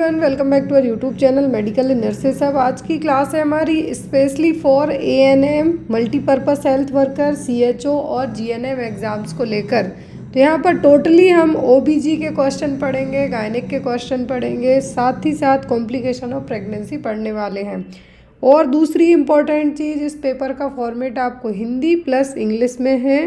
Welcome back to our YouTube channel medical nurses. सब आज की क्लास है हमारी specially for ANM, multipurpose health worker, CHO और जीएनएम एग्ज़ाम्स को लेकर। तो यहाँ पर टोटली हम ओबीजी के क्वेश्चन पढ़ेंगे, गायनिक के क्वेश्चन पढ़ेंगे, साथ ही साथ कॉम्प्लिकेशन ऑफ प्रेगनेंसी पढ़ने वाले हैं। और दूसरी इम्पॉर्टेंट चीज़, इस पेपर का फॉर्मेट आपको हिंदी प्लस इंग्लिश में है।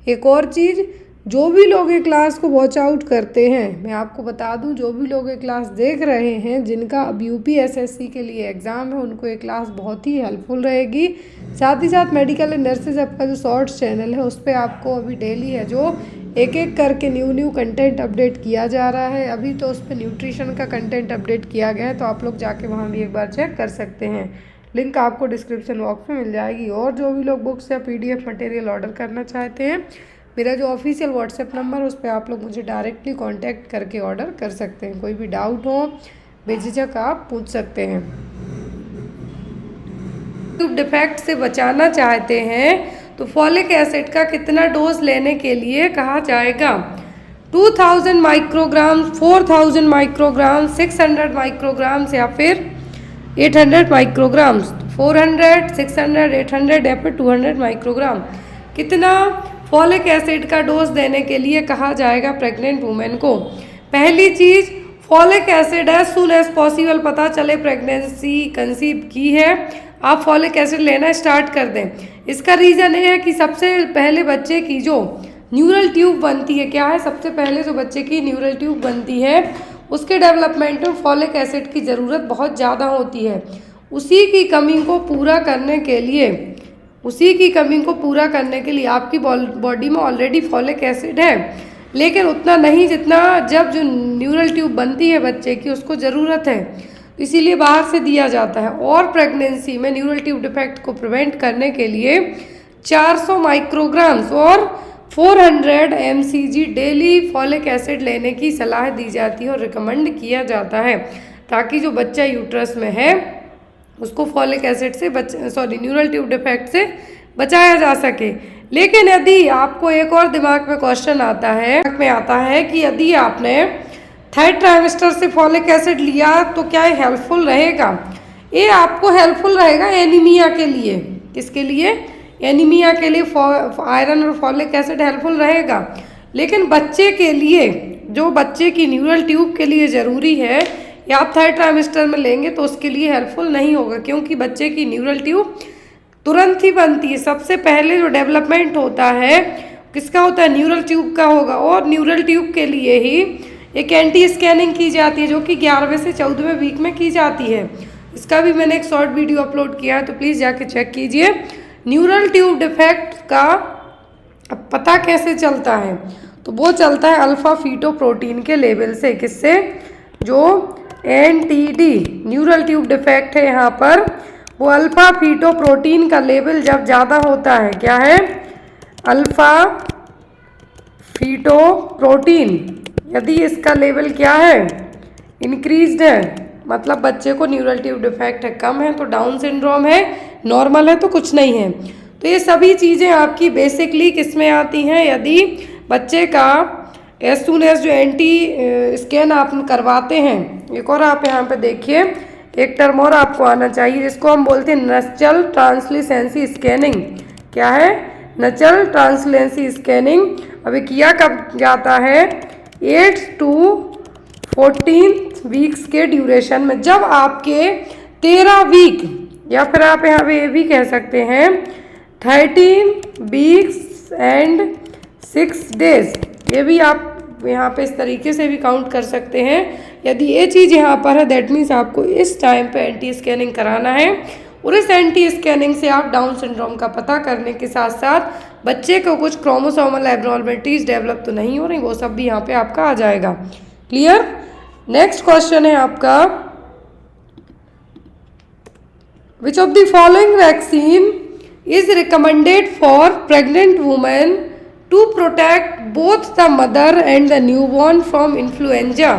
एक और चीज़, जो भी लोग ये क्लास को वॉच आउट करते हैं, मैं आपको बता दूं, जो भी लोग ये क्लास देख रहे हैं जिनका अब यूपीएसएससी के लिए एग्ज़ाम है, उनको ये क्लास बहुत ही हेल्पफुल रहेगी। साथ ही साथ मेडिकल नर्सेज आपका जो शॉर्ट्स चैनल है उस पर आपको अभी डेली है जो एक एक करके न्यू कंटेंट अपडेट किया जा रहा है। अभी तो उस पर न्यूट्रिशन का कंटेंट अपडेट किया गया है, तो आप लोग जाके वहाँ भी एक बार चेक कर सकते हैं। लिंक आपको डिस्क्रिप्शन बॉक्स में मिल जाएगी। और जो भी लोग बुक्स या पीडीएफ मटेरियल ऑर्डर करना चाहते हैं, मेरा जो ऑफिशियल व्हाट्सएप नंबर है उस पर आप लोग मुझे डायरेक्टली कांटेक्ट करके ऑर्डर कर सकते हैं। कोई भी डाउट हो बेझिझक आप पूछ सकते हैं। ट्यूब डिफेक्ट से बचाना चाहते हैं तो फॉलिक एसिड का कितना डोज लेने के लिए कहा जाएगा? 2000 माइक्रोग्राम, 4000 माइक्रोग्राम, 600 माइक्रोग्राम या फिर 800 माइक्रोग्राम। 400, 600, 800 या फिर 200 माइक्रोग्राम कितना फॉलिक एसिड का डोज देने के लिए कहा जाएगा प्रेग्नेंट वुमेन को? पहली चीज़, folic acid as soon as possible पता चले प्रेगनेंसी कंसीव की है, आप फॉलिक एसिड लेना स्टार्ट कर दें। इसका रीज़न ये है कि सबसे पहले बच्चे की जो न्यूरल ट्यूब बनती है, क्या है, सबसे पहले जो बच्चे की न्यूरल ट्यूब बनती है उसके डेवलपमेंट में फॉलिक एसिड की ज़रूरत बहुत ज़्यादा होती है। उसी की कमी को पूरा करने के लिए आपकी बॉडी में ऑलरेडी फॉलिक एसिड है, लेकिन उतना नहीं जितना जब जो न्यूरल ट्यूब बनती है बच्चे की उसको ज़रूरत है, इसीलिए बाहर से दिया जाता है। और प्रेगनेंसी में न्यूरल ट्यूब डिफेक्ट को प्रिवेंट करने के लिए 400 माइक्रोग्राम्स और 400 mcg डेली फॉलिक एसिड लेने की सलाह दी जाती है और रिकमेंड किया जाता है, ताकि जो बच्चा यूट्रस में है उसको फॉलिक एसिड से न्यूरल ट्यूब डिफेक्ट से बचाया जा सके। लेकिन यदि आपको एक और दिमाग में क्वेश्चन आता है कि यदि आपने थर्ड ट्राइमेस्टर से फॉलिक एसिड लिया तो क्या ये हेल्पफुल रहेगा? ये आपको हेल्पफुल रहेगा एनीमिया के लिए। किसके लिए? एनीमिया के लिए आयरन और फॉलिक एसिड हेल्पफुल रहेगा। लेकिन बच्चे के लिए, जो बच्चे की न्यूरल ट्यूब के लिए ज़रूरी है, या आप थर्ड ट्राइमेस्टर में लेंगे तो उसके लिए हेल्पफुल नहीं होगा, क्योंकि बच्चे की न्यूरल ट्यूब तुरंत ही बनती है। सबसे पहले जो डेवलपमेंट होता है किसका होता है? न्यूरल ट्यूब का होगा। और न्यूरल ट्यूब के लिए ही एक एंटी स्कैनिंग की जाती है, जो कि 11वें से 14वें वीक में की जाती है। इसका भी मैंने एक शॉर्ट वीडियो अपलोड किया है, तो प्लीज़ जाके चेक कीजिए। न्यूरल ट्यूब डिफेक्ट का पता कैसे चलता है? तो वो चलता है अल्फा फीटो प्रोटीन के लेवल से। किससे? जो एनटीडी न्यूरल ट्यूब डिफेक्ट है यहाँ पर, वो अल्फा फीटो प्रोटीन का लेवल जब ज़्यादा होता है, क्या है, अल्फा फीटो प्रोटीन, यदि इसका लेवल क्या है, इंक्रीज्ड है, मतलब बच्चे को न्यूरल ट्यूब डिफेक्ट है, कम है तो डाउन सिंड्रोम है, नॉर्मल है तो कुछ नहीं है। तो ये सभी चीज़ें आपकी बेसिकली किस में आती हैं? यदि बच्चे का एज सून एज जो एंटी स्कैन आप करवाते हैं। एक और आप यहाँ पे देखिए, एक टर्म और आपको आना चाहिए जिसको हम बोलते हैं नचल ट्रांसलेसेंसी स्कैनिंग। क्या है? नचल ट्रांसलेसेंसी स्कैनिंग। अभी किया कब जाता है? 8 to 14 वीक्स के ड्यूरेशन में, जब आपके 13 वीक, या फिर आप यहाँ पे ये भी कह सकते हैं 13 वीक्स एंड 6 डेज, ये भी आप यहाँ पे इस तरीके से भी काउंट कर सकते हैं। यदि ये चीज़ यहाँ पर है, दैट मीन्स आपको इस टाइम पे एंटी स्कैनिंग कराना है। और इस एंटी स्कैनिंग से आप डाउन सिंड्रोम का पता करने के साथ साथ बच्चे को कुछ क्रोमोसोमल एब्नॉर्मलिटीज डेवलप तो नहीं हो रही, वो सब भी यहाँ पे आपका आ जाएगा। क्लियर? नेक्स्ट क्वेश्चन है आपका, which of the following vaccine is recommended for pregnant women to protect both the mother and the newborn from influenza?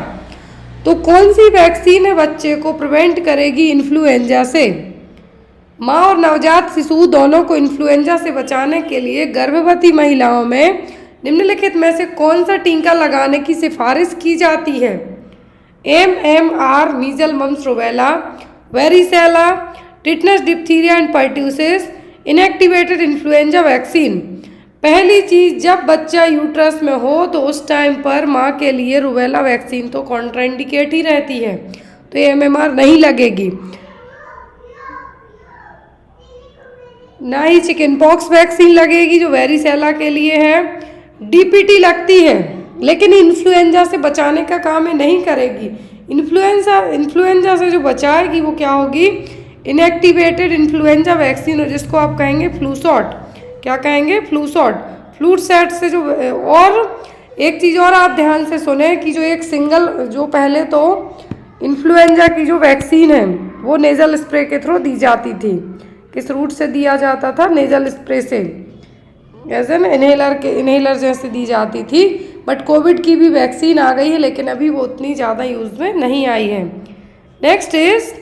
तो कौन सी वैक्सीन है बच्चे को प्रिवेंट करेगी इन्फ्लुएंजा से? माँ और नवजात शिशु दोनों को इन्फ्लुएंजा से बचाने के लिए गर्भवती महिलाओं में निम्नलिखित में से कौन सा टीका लगाने की सिफारिश की जाती है? MMR measles mumps rubella, varicella, tetanus diphtheria and pertussis, inactivated influenza vaccine. पहली चीज़, जब बच्चा यूट्रस में हो तो उस टाइम पर माँ के लिए रूबेला वैक्सीन तो कॉन्ट्राइंडिकेट ही रहती है, तो ये MMR नहीं लगेगी। ना ही चिकन पॉक्स वैक्सीन लगेगी जो वेरिसेला के लिए है। DPT लगती है लेकिन इन्फ्लुएंजा से बचाने का काम ये नहीं करेगी। इन्फ्लुएंजा से जो बचाएगी वो क्या होगी, इनएक्टिवेटेड इन्फ्लुएंजा वैक्सीन, जिसको आप कहेंगे फ्लू शॉट। क्या कहेंगे, फ्लू शॉट। फ्लू शॉट से जो, और एक चीज़ और आप ध्यान से सुने कि जो एक सिंगल, जो पहले तो इन्फ्लुएंजा की जो वैक्सीन है वो नेज़ल स्प्रे के थ्रू दी जाती थी। किस रूट से दिया जाता था, नेज़ल स्प्रे से, ऐसे ना इनहेलर जैसे दी जाती थी। बट कोविड की भी वैक्सीन आ गई है लेकिन अभी वो उतनी ज़्यादा यूज़ में नहीं आई है। Next is,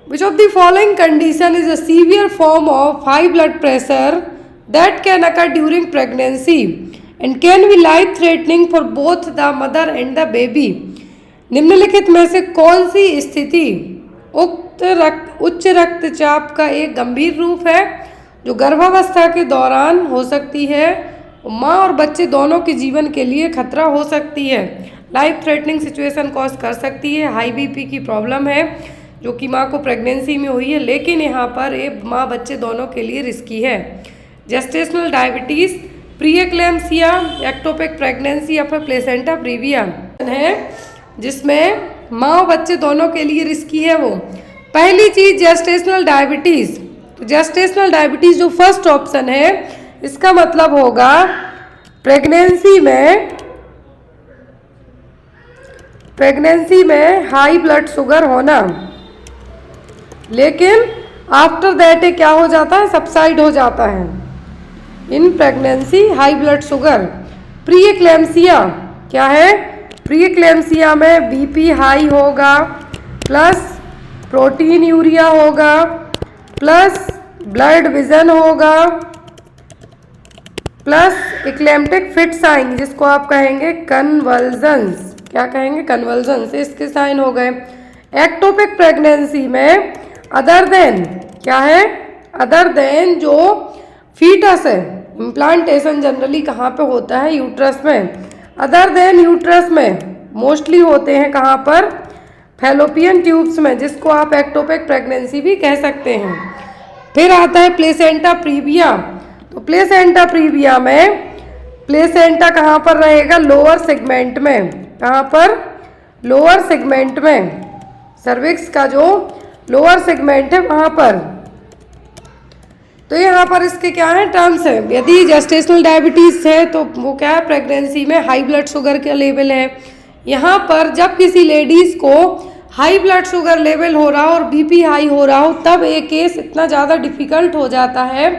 which of the following condition is a severe form of high blood pressure that can occur during pregnancy and can be life threatening for both the mother and the baby. निम्नलिखित में से कौन सी स्थिति उच्च रक्तचाप का एक गंभीर रूप है जो गर्भावस्था के दौरान हो सकती है, माँ और बच्चे दोनों के जीवन के लिए खतरा हो सकती है, लाइफ थ्रेटनिंग सिचुएशन कॉज कर सकती है। हाई BP की प्रॉब्लम है जो कि माँ को प्रेगनेंसी में हुई है, लेकिन यहाँ पर ये माँ बच्चे दोनों के लिए रिस्की है। Gestational diabetes, pre eclampsia, ectopic pregnancy या फिर प्लेसेंटा प्रीविया है जिसमें माँ और बच्चे दोनों के लिए रिस्की है। वो पहली चीज़ जेस्टेशनल डायबिटीज़। तो जेस्टेशनल डायबिटीज़ जो फर्स्ट ऑप्शन है, इसका मतलब होगा प्रेगनेंसी में हाई ब्लड शुगर होना, लेकिन आफ्टर दैट क्या हो जाता है, सबसाइड हो जाता है। In pregnancy high blood sugar. Pre eclampsia क्या है, प्री एक्लेम्सिया में BP हाई होगा, प्लस प्रोटीन यूरिया होगा, प्लस ब्लड विजन होगा, प्लस इक्लेम्टिक फिट्स आएंगे जिसको आप कहेंगे कन्वल्जन्स। क्या कहेंगे, कन्वल्जन्स, इसके साइन हो गए। एक्टोपिक प्रेगनेंसी में अदर देन क्या है, अदर देन जो फीटस है, इम्प्लांटेशन जनरली कहाँ पे होता है, यूट्रस में। अदर देन यूट्रस में मोस्टली होते हैं कहाँ पर, फैलोपियन ट्यूब्स में, जिसको आप एक्टोपिक प्रेगनेंसी भी कह सकते हैं। फिर आता है प्लेसेंटा प्रीविया। तो प्लेसेंटा प्रीविया में प्लेसेंटा कहाँ पर रहेगा, लोअर सेगमेंट में। कहाँ पर, लोअर सेगमेंट में, सर्विक्स का जो लोअर सेगमेंट है वहाँ पर। तो यहाँ पर इसके क्या है, टर्म्स है। यदि जेस्टेशनल डायबिटीज़ है तो वो क्या है, प्रेगनेंसी में हाई ब्लड शुगर का लेवल है। यहाँ पर जब किसी लेडीज़ को हाई ब्लड शुगर लेवल हो रहा हो और BP हाई हो रहा हो, तब ये केस इतना ज़्यादा डिफ़िकल्ट हो जाता है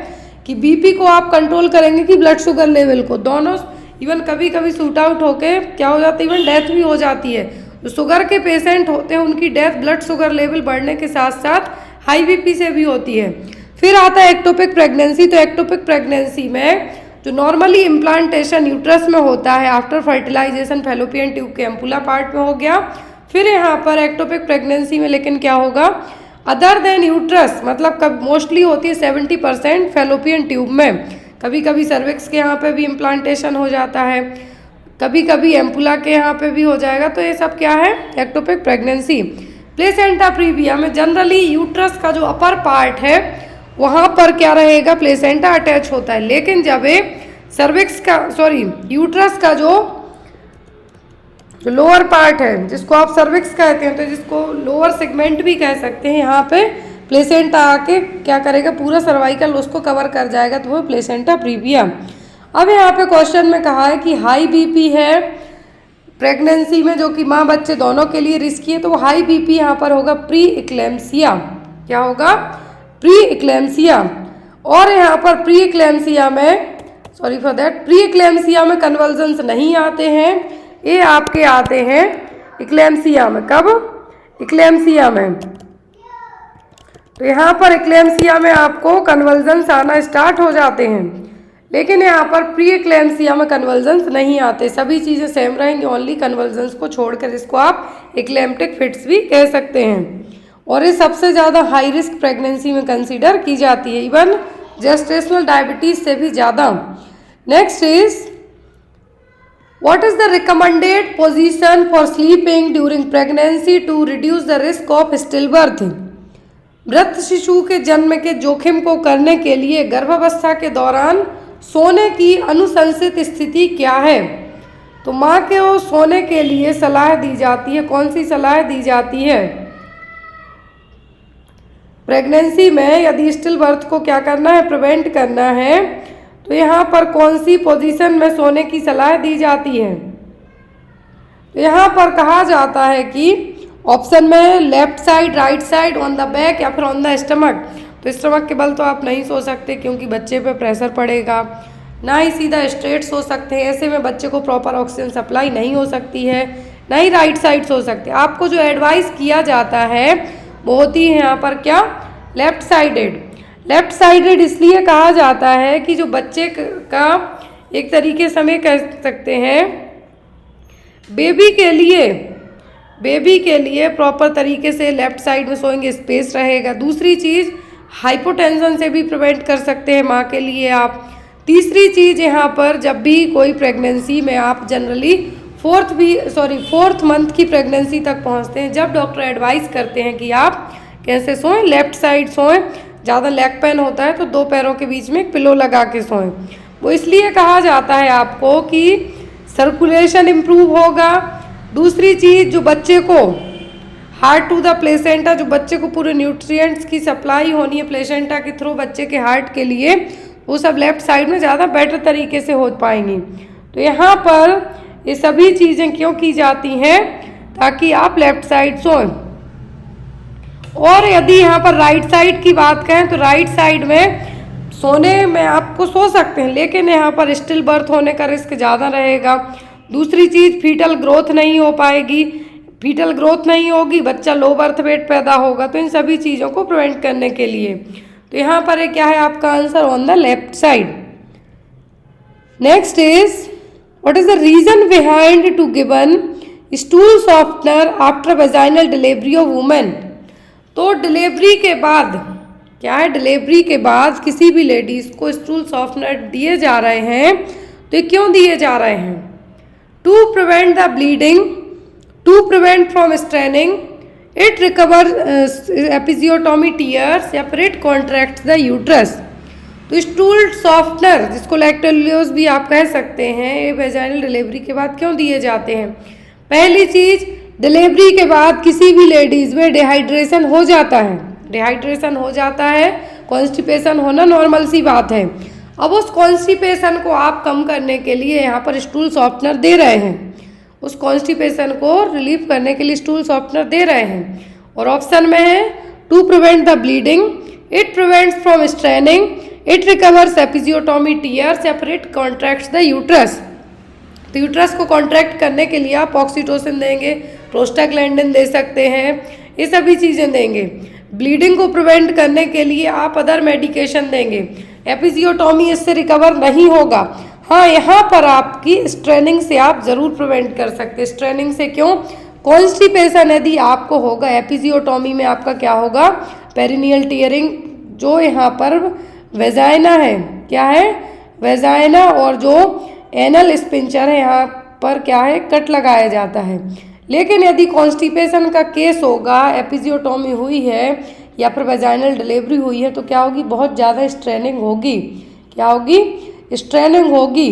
कि BP को आप कंट्रोल करेंगे कि ब्लड शुगर लेवल को, दोनों इवन कभी कभी शूट आउट होके क्या हो जाता है, इवन डेथ भी हो जाती है। जो शुगर के पेशेंट होते हैं उनकी डेथ ब्लड शुगर लेवल बढ़ने के साथ साथ हाई BP से भी होती है। फिर आता है एक्टोपिक प्रेगनेंसी। तो एक्टोपिक प्रेगनेंसी में जो नॉर्मली इम्प्लांटेशन यूट्रस में होता है आफ्टर फर्टिलाइजेशन, फैलोपियन ट्यूब के एम्पुला पार्ट में हो गया। फिर यहाँ पर एक्टोपिक प्रेगनेंसी में लेकिन क्या होगा, अदर देन यूट्रस, मतलब कब मोस्टली होती है 70% फैलोपियन ट्यूब में। कभी कभी सर्विक्स के यहाँ पे भी इम्प्लांटेशन हो जाता है, कभी कभी एम्पुला के यहाँ पे भी हो जाएगा। तो ये सब क्या है, एक्टोपिक प्रेगनेंसी। प्लेसेंटा प्रीविया में जनरली यूट्रस का जो अपर पार्ट है वहाँ पर क्या रहेगा, प्लेसेंटा अटैच होता है। लेकिन जब ये सर्विक्स का, यूट्रस का जो लोअर पार्ट है जिसको आप सर्विक्स कहते हैं, तो जिसको लोअर सेगमेंट भी कह सकते हैं, यहाँ पे प्लेसेंटा आके क्या करेगा, पूरा सर्वाइकल उसको कवर कर जाएगा, तो वो प्लेसेंटा प्रीविया। अब यहाँ पे क्वेश्चन में कहा है कि हाई BP है प्रेगनेंसी में जो कि माँ बच्चे दोनों के लिए रिस्की है, तो वो हाई BP यहाँ पर होगा प्री इक्लेम्सिया। क्या होगा, प्री इक्लेम्सिया। और यहाँ पर प्री इक्लेम्सिया में, प्री इक्लेम्सिया में कन्वल्जन्स नहीं आते हैं, ये आपके आते हैं इक्लेम्सिया में। कब, इक्लेम्सिया में। तो यहाँ पर इक्लेम्सिया में आपको कन्वल्जन्स आना स्टार्ट हो जाते हैं। लेकिन यहाँ पर प्री एक्लेम्सिया में कन्वर्जन्स नहीं आते, सभी चीज़ें सेम रहेंगी, ओनली कन्वर्जन्स को छोड़कर, इसको आप एक्लेम्प्टिक फिट्स भी कह सकते हैं। और ये सबसे ज़्यादा हाई रिस्क प्रेगनेंसी में कंसीडर की जाती है, इवन जेस्टेशनल डायबिटीज़ से भी ज़्यादा। Next is what is the recommended position for sleeping during pregnancy to reduce the risk of stillbirth. मृत शिशु के जन्म के जोखिम को करने के लिए गर्भावस्था के दौरान सोने की अनुशंसित स्थिति क्या है? तो माँ को सोने के लिए सलाह दी जाती है, कौन सी सलाह दी जाती है? प्रेगनेंसी में यदि स्टिल बर्थ को क्या करना है, प्रिवेंट करना है, तो यहाँ पर कौन सी पोजीशन में सोने की सलाह दी जाती है? तो यहाँ पर कहा जाता है कि ऑप्शन में left side, right side, on the back या फिर ऑन द स्टमक। तो स्टमक के बल तो आप नहीं सो सकते क्योंकि बच्चे पे प्रेशर पड़ेगा, ना ही सीधा स्ट्रेट सो सकते हैं, ऐसे में बच्चे को प्रॉपर ऑक्सीजन सप्लाई नहीं हो सकती है, ना ही राइट साइड सो सकते। आपको जो एडवाइस किया जाता है वो होती है यहाँ पर क्या, लेफ्ट साइडेड। लेफ्ट साइडेड इसलिए कहा जाता है कि जो बच्चे का एक तरीके से हमें कह सकते हैं बेबी के लिए प्रॉपर तरीके से लेफ्ट साइड में सोएंगे, स्पेस रहेगा। दूसरी चीज़ हाइपोटेंशन से भी प्रिवेंट कर सकते हैं माँ के लिए आप। तीसरी चीज़ यहाँ पर जब भी कोई प्रेगनेंसी में आप जनरली फोर्थ मंथ की प्रेगनेंसी तक पहुँचते हैं, जब डॉक्टर एडवाइस करते हैं कि आप कैसे सोएं, लेफ्ट साइड सोएं, ज़्यादा लेग पेन होता है तो दो पैरों के बीच में एक पिलो लगा के सोएं। वो इसलिए कहा जाता है आपको कि सर्कुलेशन इम्प्रूव होगा। दूसरी चीज़ जो बच्चे को हार्ट टू द प्लेसेंटा, जो बच्चे को पूरे न्यूट्रिएंट्स की सप्लाई होनी है प्लेसेंटा के थ्रू बच्चे के हार्ट के लिए, वो सब लेफ्ट साइड में ज़्यादा बेटर तरीके से हो पाएंगी। तो यहाँ पर ये सभी चीज़ें क्यों की जाती हैं, ताकि आप लेफ्ट साइड सोएं। और यदि यहाँ पर राइट साइड की बात करें तो राइट साइड में सोने में आपको सो सकते हैं, लेकिन यहाँ पर स्टिल बर्थ होने का रिस्क ज़्यादा रहेगा। दूसरी चीज़ फीटल ग्रोथ नहीं हो पाएगी, फीटल ग्रोथ नहीं होगी, बच्चा लो बर्थ वेट पैदा होगा। तो इन सभी चीज़ों को प्रिवेंट करने के लिए तो यहाँ पर क्या है आपका answer, on the left side. Next is what is the reason behind to given stool softener after vaginal delivery of women. तो डिलीवरी के बाद क्या है, डिलीवरी के बाद किसी भी लेडीज़ को स्टूल सॉफ्टनर दिए जा रहे हैं, तो ये क्यों दिए जा रहे हैं? To prevent the bleeding, to prevent from straining, it recover episiotomy tears, या फिर इट कॉन्ट्रैक्ट द यूट्रस। तो स्टूल सॉफ्टनर जिसको लैक्टोलियोस भी आप कह सकते हैं, ये वेजाइनल डिलीवरी के बाद क्यों दिए जाते हैं? पहली चीज़, डिलीवरी के बाद किसी भी लेडीज़ में डिहाइड्रेशन हो जाता है, कॉन्स्टिपेशन होना नॉर्मल सी बात है। अब उस कॉन्स्टिपेशन को आप कम करने के लिए यहाँ पर स्टूल सॉफ्टनर दे रहे हैं, उस कॉन्स्टिपेशन को रिलीफ करने के लिए स्टूल सॉफ्टनर दे रहे हैं। और ऑप्शन में है to prevent the bleeding, it prevents from straining, it recovers episiotomy tears, या फिर इट कॉन्ट्रैक्ट्स द यूट्रस। तो यूट्रस को कॉन्ट्रैक्ट करने के लिए आप ऑक्सीटोसिन देंगे, प्रोस्टाग्लैंडिन दे सकते हैं, ये सभी चीज़ें देंगे। ब्लीडिंग को प्रिवेंट करने के लिए आप अदर मेडिकेशन देंगे। एपिजियोटॉमी इससे रिकवर नहीं होगा। हाँ, यहाँ पर आपकी स्ट्रेनिंग से आप ज़रूर प्रिवेंट कर सकते हैं। स्ट्रेनिंग से क्यों? कॉन्स्टिपेशन यदि आपको होगा, एपिजियोटॉमी में आपका क्या होगा, पेरिनियल टीयरिंग, जो यहाँ पर वेजाइना है, क्या है, वेजाइना, और जो एनल स्पिंचर है यहाँ पर क्या है, कट लगाया जाता है। लेकिन यदि कॉन्स्टिपेशन का केस होगा, एपिजियोटॉमी हुई है या फिर वेजाइनल डिलीवरी हुई है, तो क्या होगी, बहुत ज़्यादा स्ट्रेनिंग होगी। क्या होगी? स्ट्रेनिंग होगी।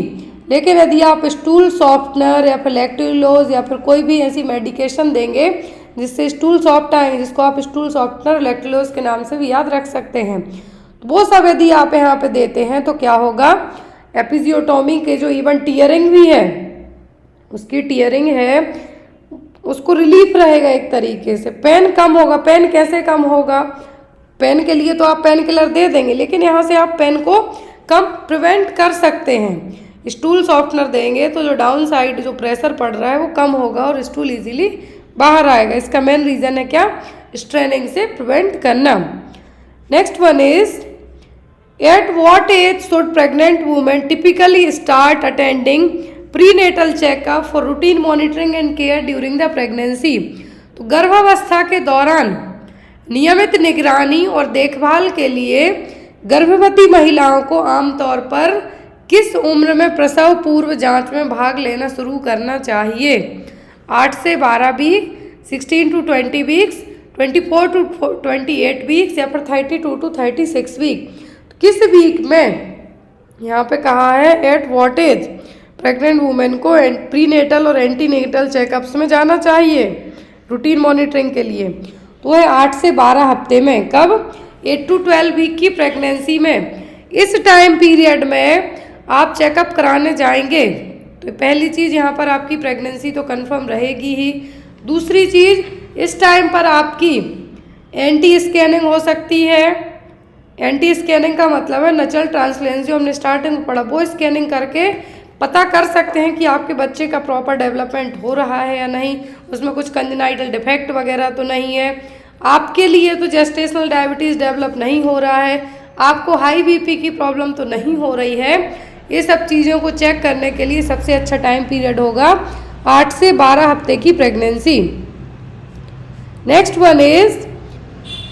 लेकिन यदि आप स्टूल सॉफ्टनर या फिर लैक्टोलोज या फिर कोई भी ऐसी मेडिकेशन देंगे जिससे स्टूल सॉफ्ट आए, जिसको आप स्टूल सॉफ्टनर लैक्टोलोज के नाम से भी याद रख सकते हैं, तो वो सब यदि आप यहाँ पे देते हैं तो क्या होगा, एपिजियोटॉमी के जो इवन टीयरिंग भी है, उसकी टीयरिंग है, उसको रिलीफ रहेगा एक तरीके से, पेन कम होगा। पेन कैसे कम होगा? पेन के लिए तो आप पेन किलर दे देंगे, लेकिन यहाँ से आप पेन को कम प्रिवेंट कर सकते हैं। स्टूल सॉफ्टनर देंगे तो जो डाउन साइड जो प्रेशर पड़ रहा है वो कम होगा और स्टूल इजीली बाहर आएगा। इसका मेन रीज़न है क्या, स्ट्रेनिंग से प्रिवेंट करना। Next one is At what age should pregnant women typically start attending prenatal checkup for routine monitoring and care during the pregnancy? तो गर्भावस्था के दौरान नियमित निगरानी और देखभाल के लिए गर्भवती महिलाओं को आमतौर पर किस उम्र में प्रसव पूर्व जांच में भाग लेना शुरू करना चाहिए? 8 से 12 week, 16 to 20 weeks, 24 to 28 weeks या फिर 32 to 36 वीक? किस वीक में यहाँ पे कहा है at what age pregnant women को प्रीनेटल और एंटीनेटल चेकअप्स में जाना चाहिए रूटीन मॉनिटरिंग के लिए? तो है 8 से 12 हफ्ते में। कब? 8 to 12 वीक की प्रेगनेंसी में। इस टाइम पीरियड में आप चेकअप कराने जाएंगे तो पहली चीज़ यहाँ पर आपकी प्रेगनेंसी तो कंफर्म रहेगी ही। दूसरी चीज़, इस टाइम पर आपकी एंटी स्कैनिंग हो सकती है। एंटी स्कैनिंग का मतलब है नचल ट्रांसलेंस, जो हमने स्टार्टिंग में पढ़ा, वो स्कैनिंग करके पता कर सकते हैं कि आपके बच्चे का प्रॉपर डेवलपमेंट हो रहा है या नहीं, उसमें कुछ कंजेनाइटल डिफेक्ट वगैरह तो नहीं है। आपके लिए तो जेस्टेशनल डायबिटीज़ डेवलप नहीं हो रहा है, आपको हाई बीपी की प्रॉब्लम तो नहीं हो रही है। ये सब चीज़ों को चेक करने के लिए सबसे अच्छा टाइम पीरियड होगा 8 से 12 हफ्ते की pregnancy. Next one is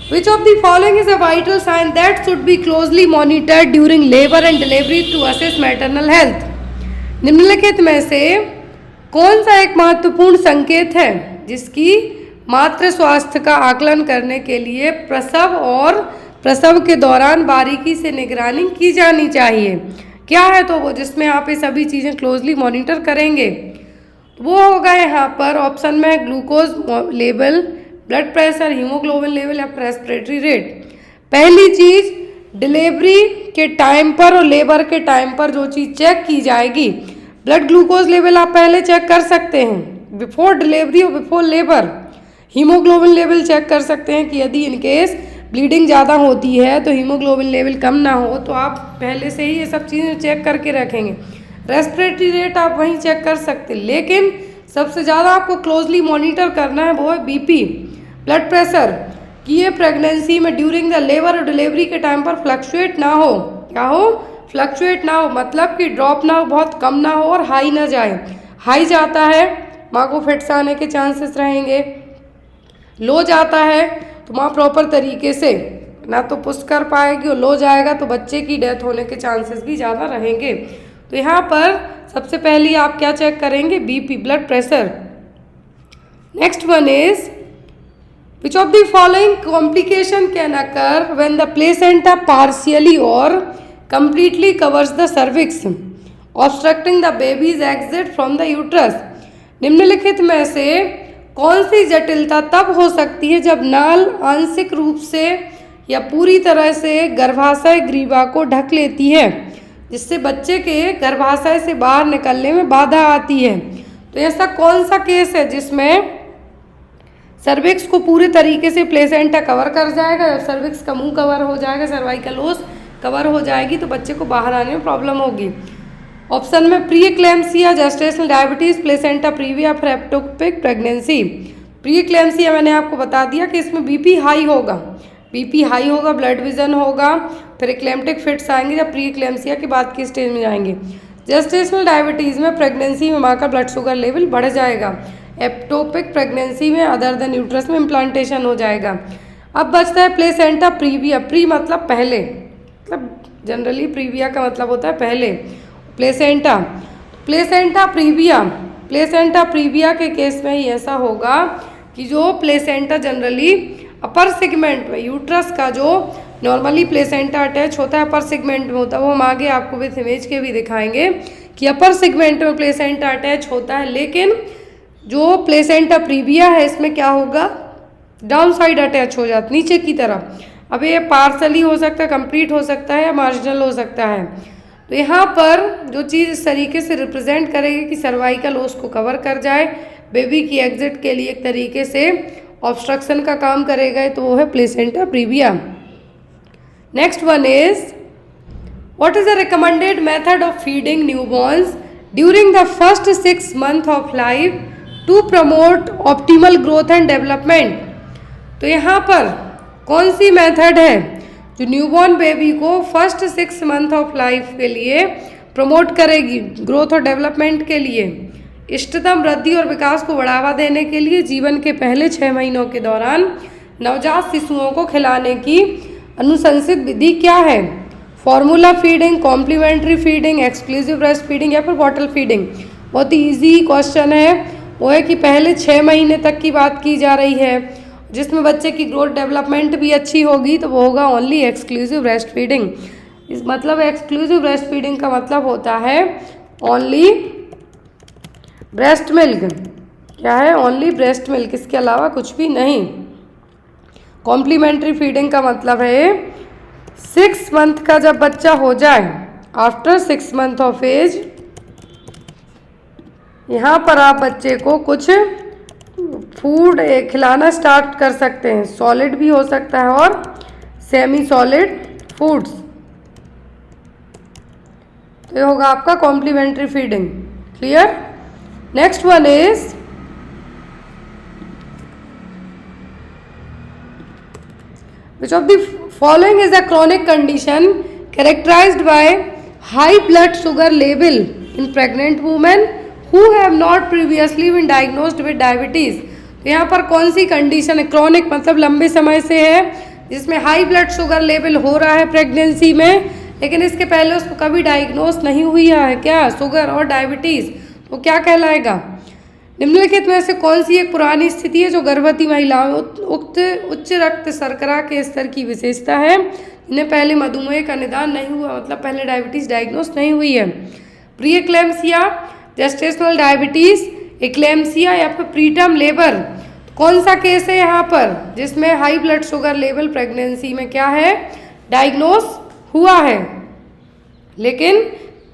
Which of the following is a vital sign that should be closely monitored during labor and delivery to assess maternal health? निम्नलिखित में से कौन सा एक महत्वपूर्ण संकेत है जिसकी मातृ स्वास्थ्य का आकलन करने के लिए प्रसव और प्रसव के दौरान बारीकी से निगरानी की जानी चाहिए? क्या है तो वो जिसमें आप ये सभी चीज़ें क्लोजली मॉनिटर करेंगे? वो होगा यहाँ पर ऑप्शन में glucose level, blood pressure, haemoglobin level या रेस्पिरेटरी रेट। पहली चीज, डिलीवरी के टाइम पर और लेबर के टाइम पर जो चीज़ चेक की जाएगी, ब्लड ग्लूकोज लेवल आप पहले चेक कर सकते हैं बिफोर डिलीवरी और before labour. Haemoglobin level check कर सकते हैं कि यदि इनकेस ब्लीडिंग ज़्यादा होती है तो हीमोग्लोबिन लेवल कम ना हो, तो आप पहले से ही ये सब चीज़ें चेक करके रखेंगे। रेस्पिरेटरी रेट आप वहीं चेक कर सकते, लेकिन सबसे ज़्यादा आपको क्लोजली मॉनिटर करना है वो है बीपी, ब्लड प्रेशर, कि ये प्रेगनेंसी में ड्यूरिंग द लेबर और डिलीवरी के टाइम पर फ्लक्चुएट ना हो। क्या हो? फ्लक्चुएट ना हो, मतलब कि ड्रॉप ना हो, बहुत कम ना हो और हाई ना जाए। हाई जाता है माँ को फिट्स आने के चांसेस रहेंगे, लो जाता है तो माँ प्रॉपर तरीके से ना तो पुश कर पाएगी, और लो जाएगा तो बच्चे की डेथ होने के चांसेस भी ज़्यादा रहेंगे। तो यहाँ पर सबसे पहले आप क्या चेक करेंगे? BP, blood pressure. Next one is Which of the following complication can occur when the placenta partially or completely covers the cervix, obstructing the baby's exit from the uterus? निम्नलिखित में से कौन सी जटिलता तब हो सकती है जब नाल आंशिक रूप से या पूरी तरह से गर्भाशय ग्रीवा को ढक लेती है, जिससे बच्चे के गर्भाशय से बाहर निकलने में बाधा आती है? तो ऐसा कौन सा केस है जिसमें सर्विक्स को पूरे तरीके से प्लेसेंटा कवर कर जाएगा? जब सर्विक्स का मुंह कवर हो जाएगा, सर्वाइकल ओस कवर हो जाएगी, तो बच्चे को बाहर आने में प्रॉब्लम होगी। ऑप्शन में pre eclampsia, gestational diabetes, placenta previa, फिर एक्टोपिक प्रेगनेंसी। प्री एक्लेम्सिया मैंने आपको बता दिया कि इसमें बीपी हाई होगा, बीपी हाई होगा, ब्लड विजन होगा, फिर एक्लेम्टिक फिट्स आएंगे जब प्री एक्लेम्सिया के बाद की स्टेज में जाएंगे। जेस्टेशनल डायबिटीज़ में प्रेगनेंसी में माँ का ब्लड शुगर लेवल बढ़ जाएगा। एक्टोपिक प्रेगनेंसी में अदर देन यूट्रस में इम्प्लांटेशन हो जाएगा। अब बचता है प्लेसेंटा प्रीविया। प्री मतलब पहले, मतलब जनरली प्रीविया का मतलब होता है पहले। Placenta, placenta previa, placenta praevia के केस में ही ऐसा होगा कि जो प्लेसेंटा जनरली अपर सेगमेंट में, यूट्रस का जो नॉर्मली प्लेसेंटा अटैच होता है अपर सेगमेंट में होता है, वो हम आगे आपको विथ इमेज के भी दिखाएंगे कि अपर सेगमेंट में प्लेसेंटा अटैच होता है, लेकिन जो प्लेसेंटा प्रीविया है इसमें क्या होगा? डाउन साइड अटैच हो जाता, नीचे की तरफ। अब ये पार्सली हो सकता है, कंप्लीट हो सकता है या मार्जिनल हो सकता है। तो यहाँ पर जो चीज़ इस तरीके से रिप्रेजेंट करेगी कि सर्वाइकल ओस को कवर कर जाए, बेबी की एग्जिट के लिए एक तरीके से ऑब्स्ट्रक्शन का काम करेगा, तो वो है placenta praevia. Next one is what is the recommended method of feeding newborns during the first 6 months of life to promote optimal growth and development? तो यहाँ पर कौन सी मेथड है जो न्यूबॉर्न बेबी को फर्स्ट 6 मंथ ऑफ लाइफ के लिए प्रमोट करेगी, ग्रोथ और डेवलपमेंट के लिए, इष्टतम वृद्धि और विकास को बढ़ावा देने के लिए जीवन के पहले 6 महीनों के दौरान नवजात शिशुओं को खिलाने की अनुशंसित विधि क्या है? Formula feeding, complementary feeding, exclusive breast feeding या फिर बॉटल फीडिंग? बहुत ही ईजी क्वेश्चन है। वो है कि पहले 6 महीने तक की बात की जा रही है, जिसमें बच्चे की ग्रोथ डेवलपमेंट भी अच्छी होगी, तो वो होगा ओनली एक्सक्लूसिव ब्रेस्ट फीडिंग। इस मतलब एक्सक्लूसिव ब्रेस्ट फीडिंग का मतलब होता है ओनली ब्रेस्ट मिल्क। क्या है? ओनली ब्रेस्ट मिल्क, इसके अलावा कुछ भी नहीं। कॉम्प्लीमेंट्री फीडिंग का मतलब है 6 मंथ का जब बच्चा हो जाए, आफ्टर 6 मंथ ऑफ एज, यहाँ पर आप बच्चे को कुछ फूड खिलाना स्टार्ट कर सकते हैं। सॉलिड भी हो सकता है और सेमी सॉलिड फूड्स। तो ये होगा आपका complementary feeding. Clear? Next one is which of the following is a chronic condition characterized by high blood sugar level in pregnant women who have not previously been diagnosed with diabetes? तो यहाँ पर कौन सी condition है? Chronic मतलब लंबे समय से है, जिसमें हाई ब्लड शुगर लेवल हो रहा है प्रेगनेंसी में, लेकिन इसके पहले उसको कभी डायग्नोस नहीं हुई है क्या? शुगर और डायबिटीज़। तो क्या कहलाएगा? निम्नलिखित में से कौन सी एक पुरानी स्थिति है जो गर्भवती महिलाओं उक्त उच्च रक्त शर्करा के स्तर की विशेषता है, इन्हें पहले मधुमेह का निदान नहीं हुआ, मतलब पहले डायबिटीज़ डायग्नोस नहीं हुई है? Pre eclampsia, gestational diabetes, eclampsia या फिर प्रीटर्म लेबर? कौन सा केस है यहाँ पर जिसमें high blood sugar level pregnancy में क्या है? डायग्नोस हुआ है, लेकिन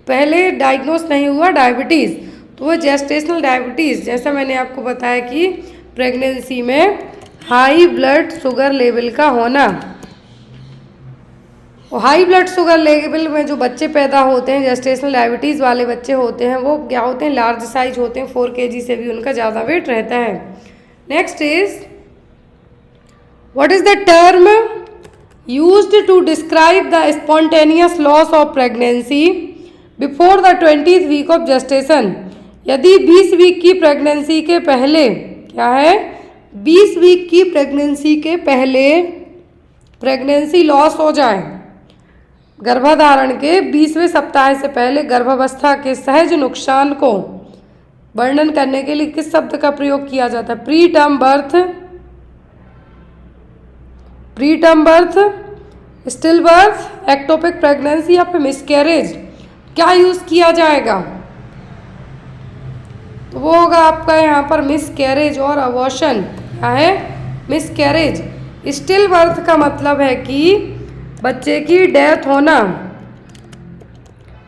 पहले डायग्नोस नहीं हुआ डायबिटीज़, तो वो जेस्टेशनल डायबिटीज़। जैसा मैंने आपको बताया कि प्रेगनेंसी में हाई ब्लड शुगर लेवल का होना, और हाई ब्लड शुगर लेवल में जो बच्चे पैदा होते हैं, जेस्टेशनल डायबिटीज़ वाले बच्चे होते हैं, वो क्या होते हैं? लार्ज साइज होते हैं, 4 kg से भी उनका ज़्यादा वेट रहता है। Next is what is the term used to describe the spontaneous loss of pregnancy before the 20th week of gestation? यदि 20 वीक की प्रेगनेंसी के पहले, क्या है? 20 वीक की प्रेगनेंसी के पहले प्रेगनेंसी लॉस हो जाए, गर्भाधारण के 20वें सप्ताह से पहले गर्भावस्था के सहज नुकसान को वर्णन करने के लिए किस शब्द का प्रयोग किया जाता है? Pre term birth, pre term birth, still birth, ectopic pregnancy या फिर मिसकैरेज? क्या यूज़ किया जाएगा? तो वो होगा आपका यहाँ पर मिसकैरेज और अबॉर्शन। क्या है? मिसकैरेज। स्टिल बर्थ का मतलब है कि बच्चे की डेथ होना,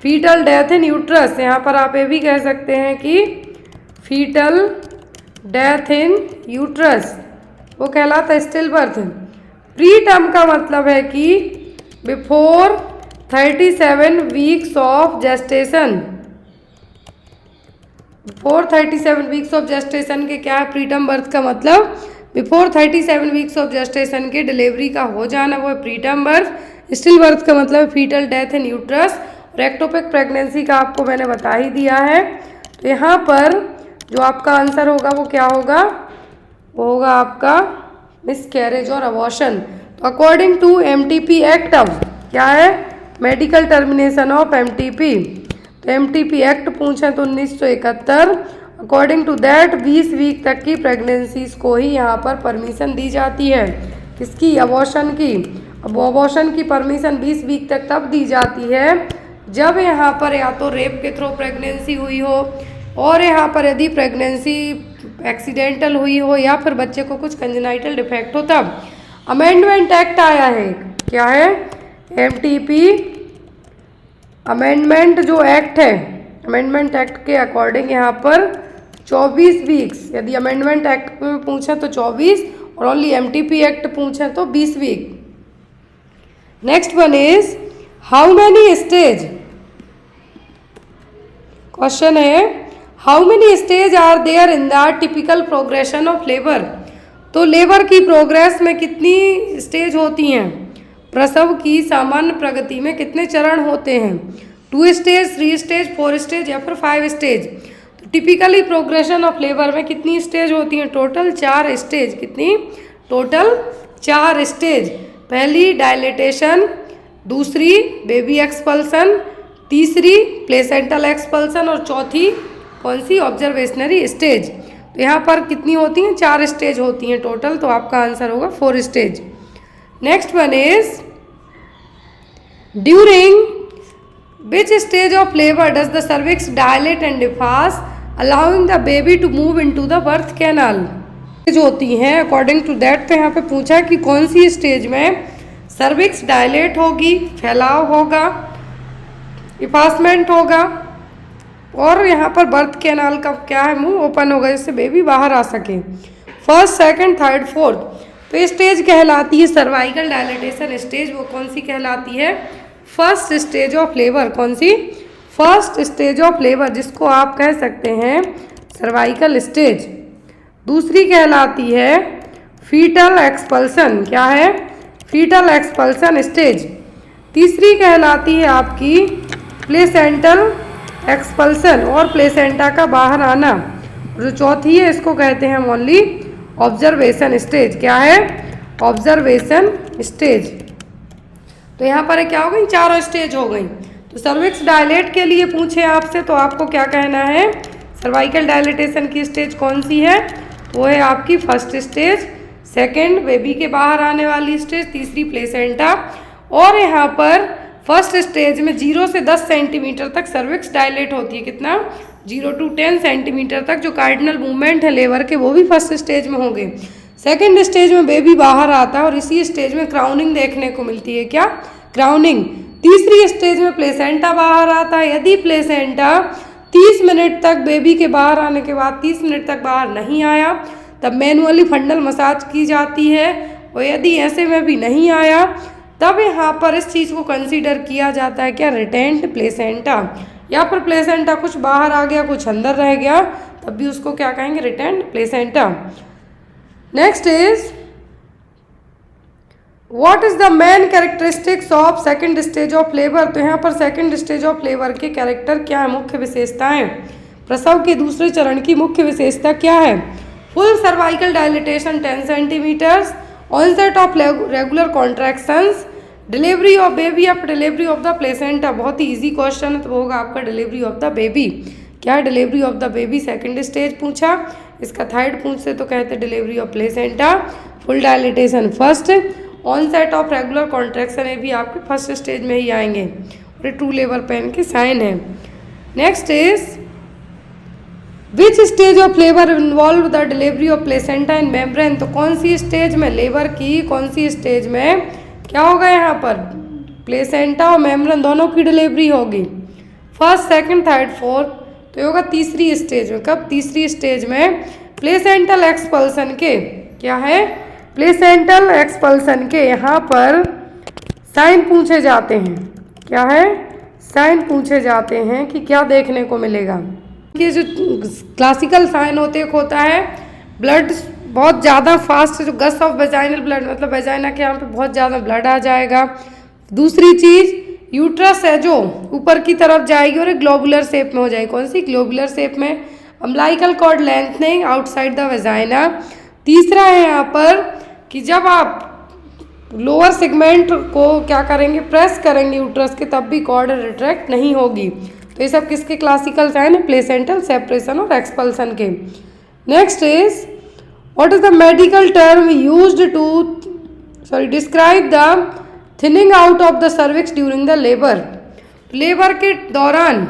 फीटल डेथ इन यूट्रस। यहाँ पर आप ये भी कह सकते हैं कि फीटल डेथ इन यूट्रस, वो कहलाता है स्टिल बर्थ। प्री टर्म का मतलब है कि before 37 weeks of gestation. Before 37 weeks of gestation के क्या है? प्री टर्म बर्थ का मतलब बिफोर 37 वीक्स ऑफ जेस्टेशन के डिलीवरी का हो जाना, वो है pre term birth. Still birth का मतलब फीटल डेथ इन यूट्रस। और एक्टोपिक प्रेगनेंसी का आपको मैंने बता ही दिया है। तो यहाँ पर जो आपका आंसर होगा वो क्या होगा? वो होगा आपका मिसकैरेज और अबॉर्शन। तो अकॉर्डिंग टू MTP एक्ट, अब क्या है? Medical termination of MTP। तो MTP एक्ट पूछें तो 1971, अकॉर्डिंग टू दैट 20 वीक तक की प्रेगनेंसीज को ही यहाँ पर परमिशन दी जाती है। किसकी? अबॉर्शन की। अब अबॉर्शन की परमिशन 20 वीक तक तब दी जाती है जब यहाँ पर या तो रेप के थ्रू प्रेगनेंसी हुई हो, और यहाँ पर यदि प्रेगनेंसी एक्सीडेंटल हुई हो, या फिर बच्चे को कुछ कंजेनाइटल डिफेक्ट हो तब। अमेंडमेंट एक्ट आया है, क्या है? MTP अमेंडमेंट जो एक्ट है, अमेंडमेंट एक्ट के अकॉर्डिंग यहाँ पर 24 वीक्स, यदि अमेंडमेंट एक्ट में पूछें तो 24, और ओनली MTP एक्ट पूछें तो 20 week. Next one is how many stage? Question है how many stage are there in the typical progression of labour? तो लेबर की प्रोग्रेस में कितनी स्टेज होती हैं? प्रसव की सामान्य प्रगति में कितने चरण होते हैं? 2 स्टेज, 3 स्टेज, 4 स्टेज या फिर 5 स्टेज? तो टिपिकली प्रोग्रेशन ऑफ लेबर में कितनी स्टेज होती हैं? Total 4 stage. कितनी? Total 4 stage. पहली डायलेटेशन, दूसरी बेबी एक्सपल्सन, तीसरी प्लेसेंटल एक्सपल्सन और चौथी कौन सी? ऑब्जर्वेशनरी स्टेज। तो यहाँ पर कितनी होती हैं? 4 स्टेज होती हैं टोटल, तो आपका आंसर होगा 4 stage. Next one is during which stage of labour does the cervix dilate and efface allowing the baby to move into the birth canal? जो होती हैं अकॉर्डिंग टू दैट, तो यहाँ पे पूछा कि कौन सी स्टेज में सर्विक्स डायलेट होगी, फैलाव होगा, इफासमेंट होगा, और यहाँ पर बर्थ कैनाल का क्या है? मुंह ओपन होगा जिससे बेबी बाहर आ सके। First, second, third, fourth. तो ये स्टेज कहलाती है सर्वाइकल डायलेटेशन स्टेज। वो कौन सी कहलाती है? First stage of labour. कौन सी? फर्स्ट स्टेज ऑफ लेबर, जिसको आप कह सकते हैं सर्वाइकल स्टेज। दूसरी कहलाती है फीटल एक्सपल्सन। क्या है? Fetal expulsion stage. तीसरी कहलाती है आपकी प्लेसेंटल एक्सपल्सन और प्लेसेंटा का बाहर आना। जो चौथी है इसको कहते हैं ओनली ऑब्जर्वेशन स्टेज। क्या है? Observation stage. तो यहाँ पर क्या हो गई? 4 स्टेज हो गई। तो सर्विक्स डायलेट के लिए पूछे आपसे तो आपको क्या कहना है? सर्वाइकल डायलेटेशन की स्टेज कौन सी है? वो है आपकी फर्स्ट स्टेज, सेकेंड बेबी के बाहर आने वाली स्टेज, तीसरी प्लेसेंटा। और यहाँ पर फर्स्ट स्टेज में 0 से 10 सेंटीमीटर तक सर्विक्स डायलेट होती है। कितना? 0 to 10 सेंटीमीटर तक जो कार्डिनल मूवमेंट है लेबर के, वो भी फर्स्ट स्टेज में होंगे। सेकेंड स्टेज में बेबी बाहर आता है और इसी स्टेज में क्राउनिंग देखने को मिलती है। क्या? क्राउनिंग। तीसरी स्टेज में प्लेसेंटा बाहर आता है। यदि प्लेसेंटा 30 मिनट तक बेबी के बाहर आने के बाद 30 मिनट तक बाहर नहीं आया, तब मैनुअली फंडल मसाज की जाती है। और यदि ऐसे में भी नहीं आया, तब यहाँ पर इस चीज़ को कंसीडर किया जाता है क्या? Retained placenta. या फिर प्लेसेंटा कुछ बाहर आ गया, कुछ अंदर रह गया, तब भी उसको क्या कहेंगे? Retained placenta. Next is what is the main characteristics of second stage of labour? तो यहाँ पर सेकंड स्टेज ऑफ लेबर के कैरेक्टर क्या है? मुख्य विशेषताएं। प्रसव के दूसरे चरण की मुख्य विशेषता क्या है? Full cervical dilatation 10 centimetres, onset of regular contractions, delivery of baby after delivery of the placenta. बहुत ही इजी क्वेश्चन है, तो वो होगा आपका डिलीवरी ऑफ द बेबी। क्या है delivery of the baby? Second stage पूछा। इसका थर्ड पूछते तो कहते delivery of placenta. Full dilatation first, onset of regular contraction, ये भी आपके फर्स्ट स्टेज में ही आएंगे। और ये ट्रू लेबर पेन के साइन है। Next is which stage of labour involve the delivery of placenta in membrane? तो कौन सी स्टेज में लेबर की कौन सी स्टेज में क्या होगा? यहाँ पर प्लेसेंटा और मेम्ब्रेन दोनों की डिलीवरी होगी। First, second, third, fourth. तो ये होगा तीसरी स्टेज में। कब? तीसरी स्टेज में प्लेसेंटल एक्सपल्सन के। क्या है? प्लेसेंटल एक्सपल्सन के यहाँ पर साइन पूछे जाते हैं। क्या है? साइन पूछे जाते हैं कि क्या देखने को मिलेगा। ये जो क्लासिकल साइन होता है ब्लड बहुत ज़्यादा फास्ट, जो गस ऑफ वेजाइनल ब्लड, मतलब वेजाइना के यहाँ पे बहुत ज़्यादा ब्लड आ जाएगा। दूसरी चीज़ यूट्रस है जो ऊपर की तरफ जाएगी और एक ग्लोबुलर शेप में हो जाएगी। कौन सी? ग्लोबुलर शेप में। Umbilical cord lengthening outside the vagina. तीसरा है यहाँ पर कि जब आप लोअर सेगमेंट को क्या करेंगे? प्रेस करेंगे यूट्रस के, तब भी कॉर्ड रिट्रैक्ट नहीं होगी। तो ये सब किसके क्लासिकल साइन है? प्लेसेंटल सेपरेशन और एक्सपल्सन के। Next is what is the medical term used to describe the thinning out of the cervix during the labour? Labour के दौरान,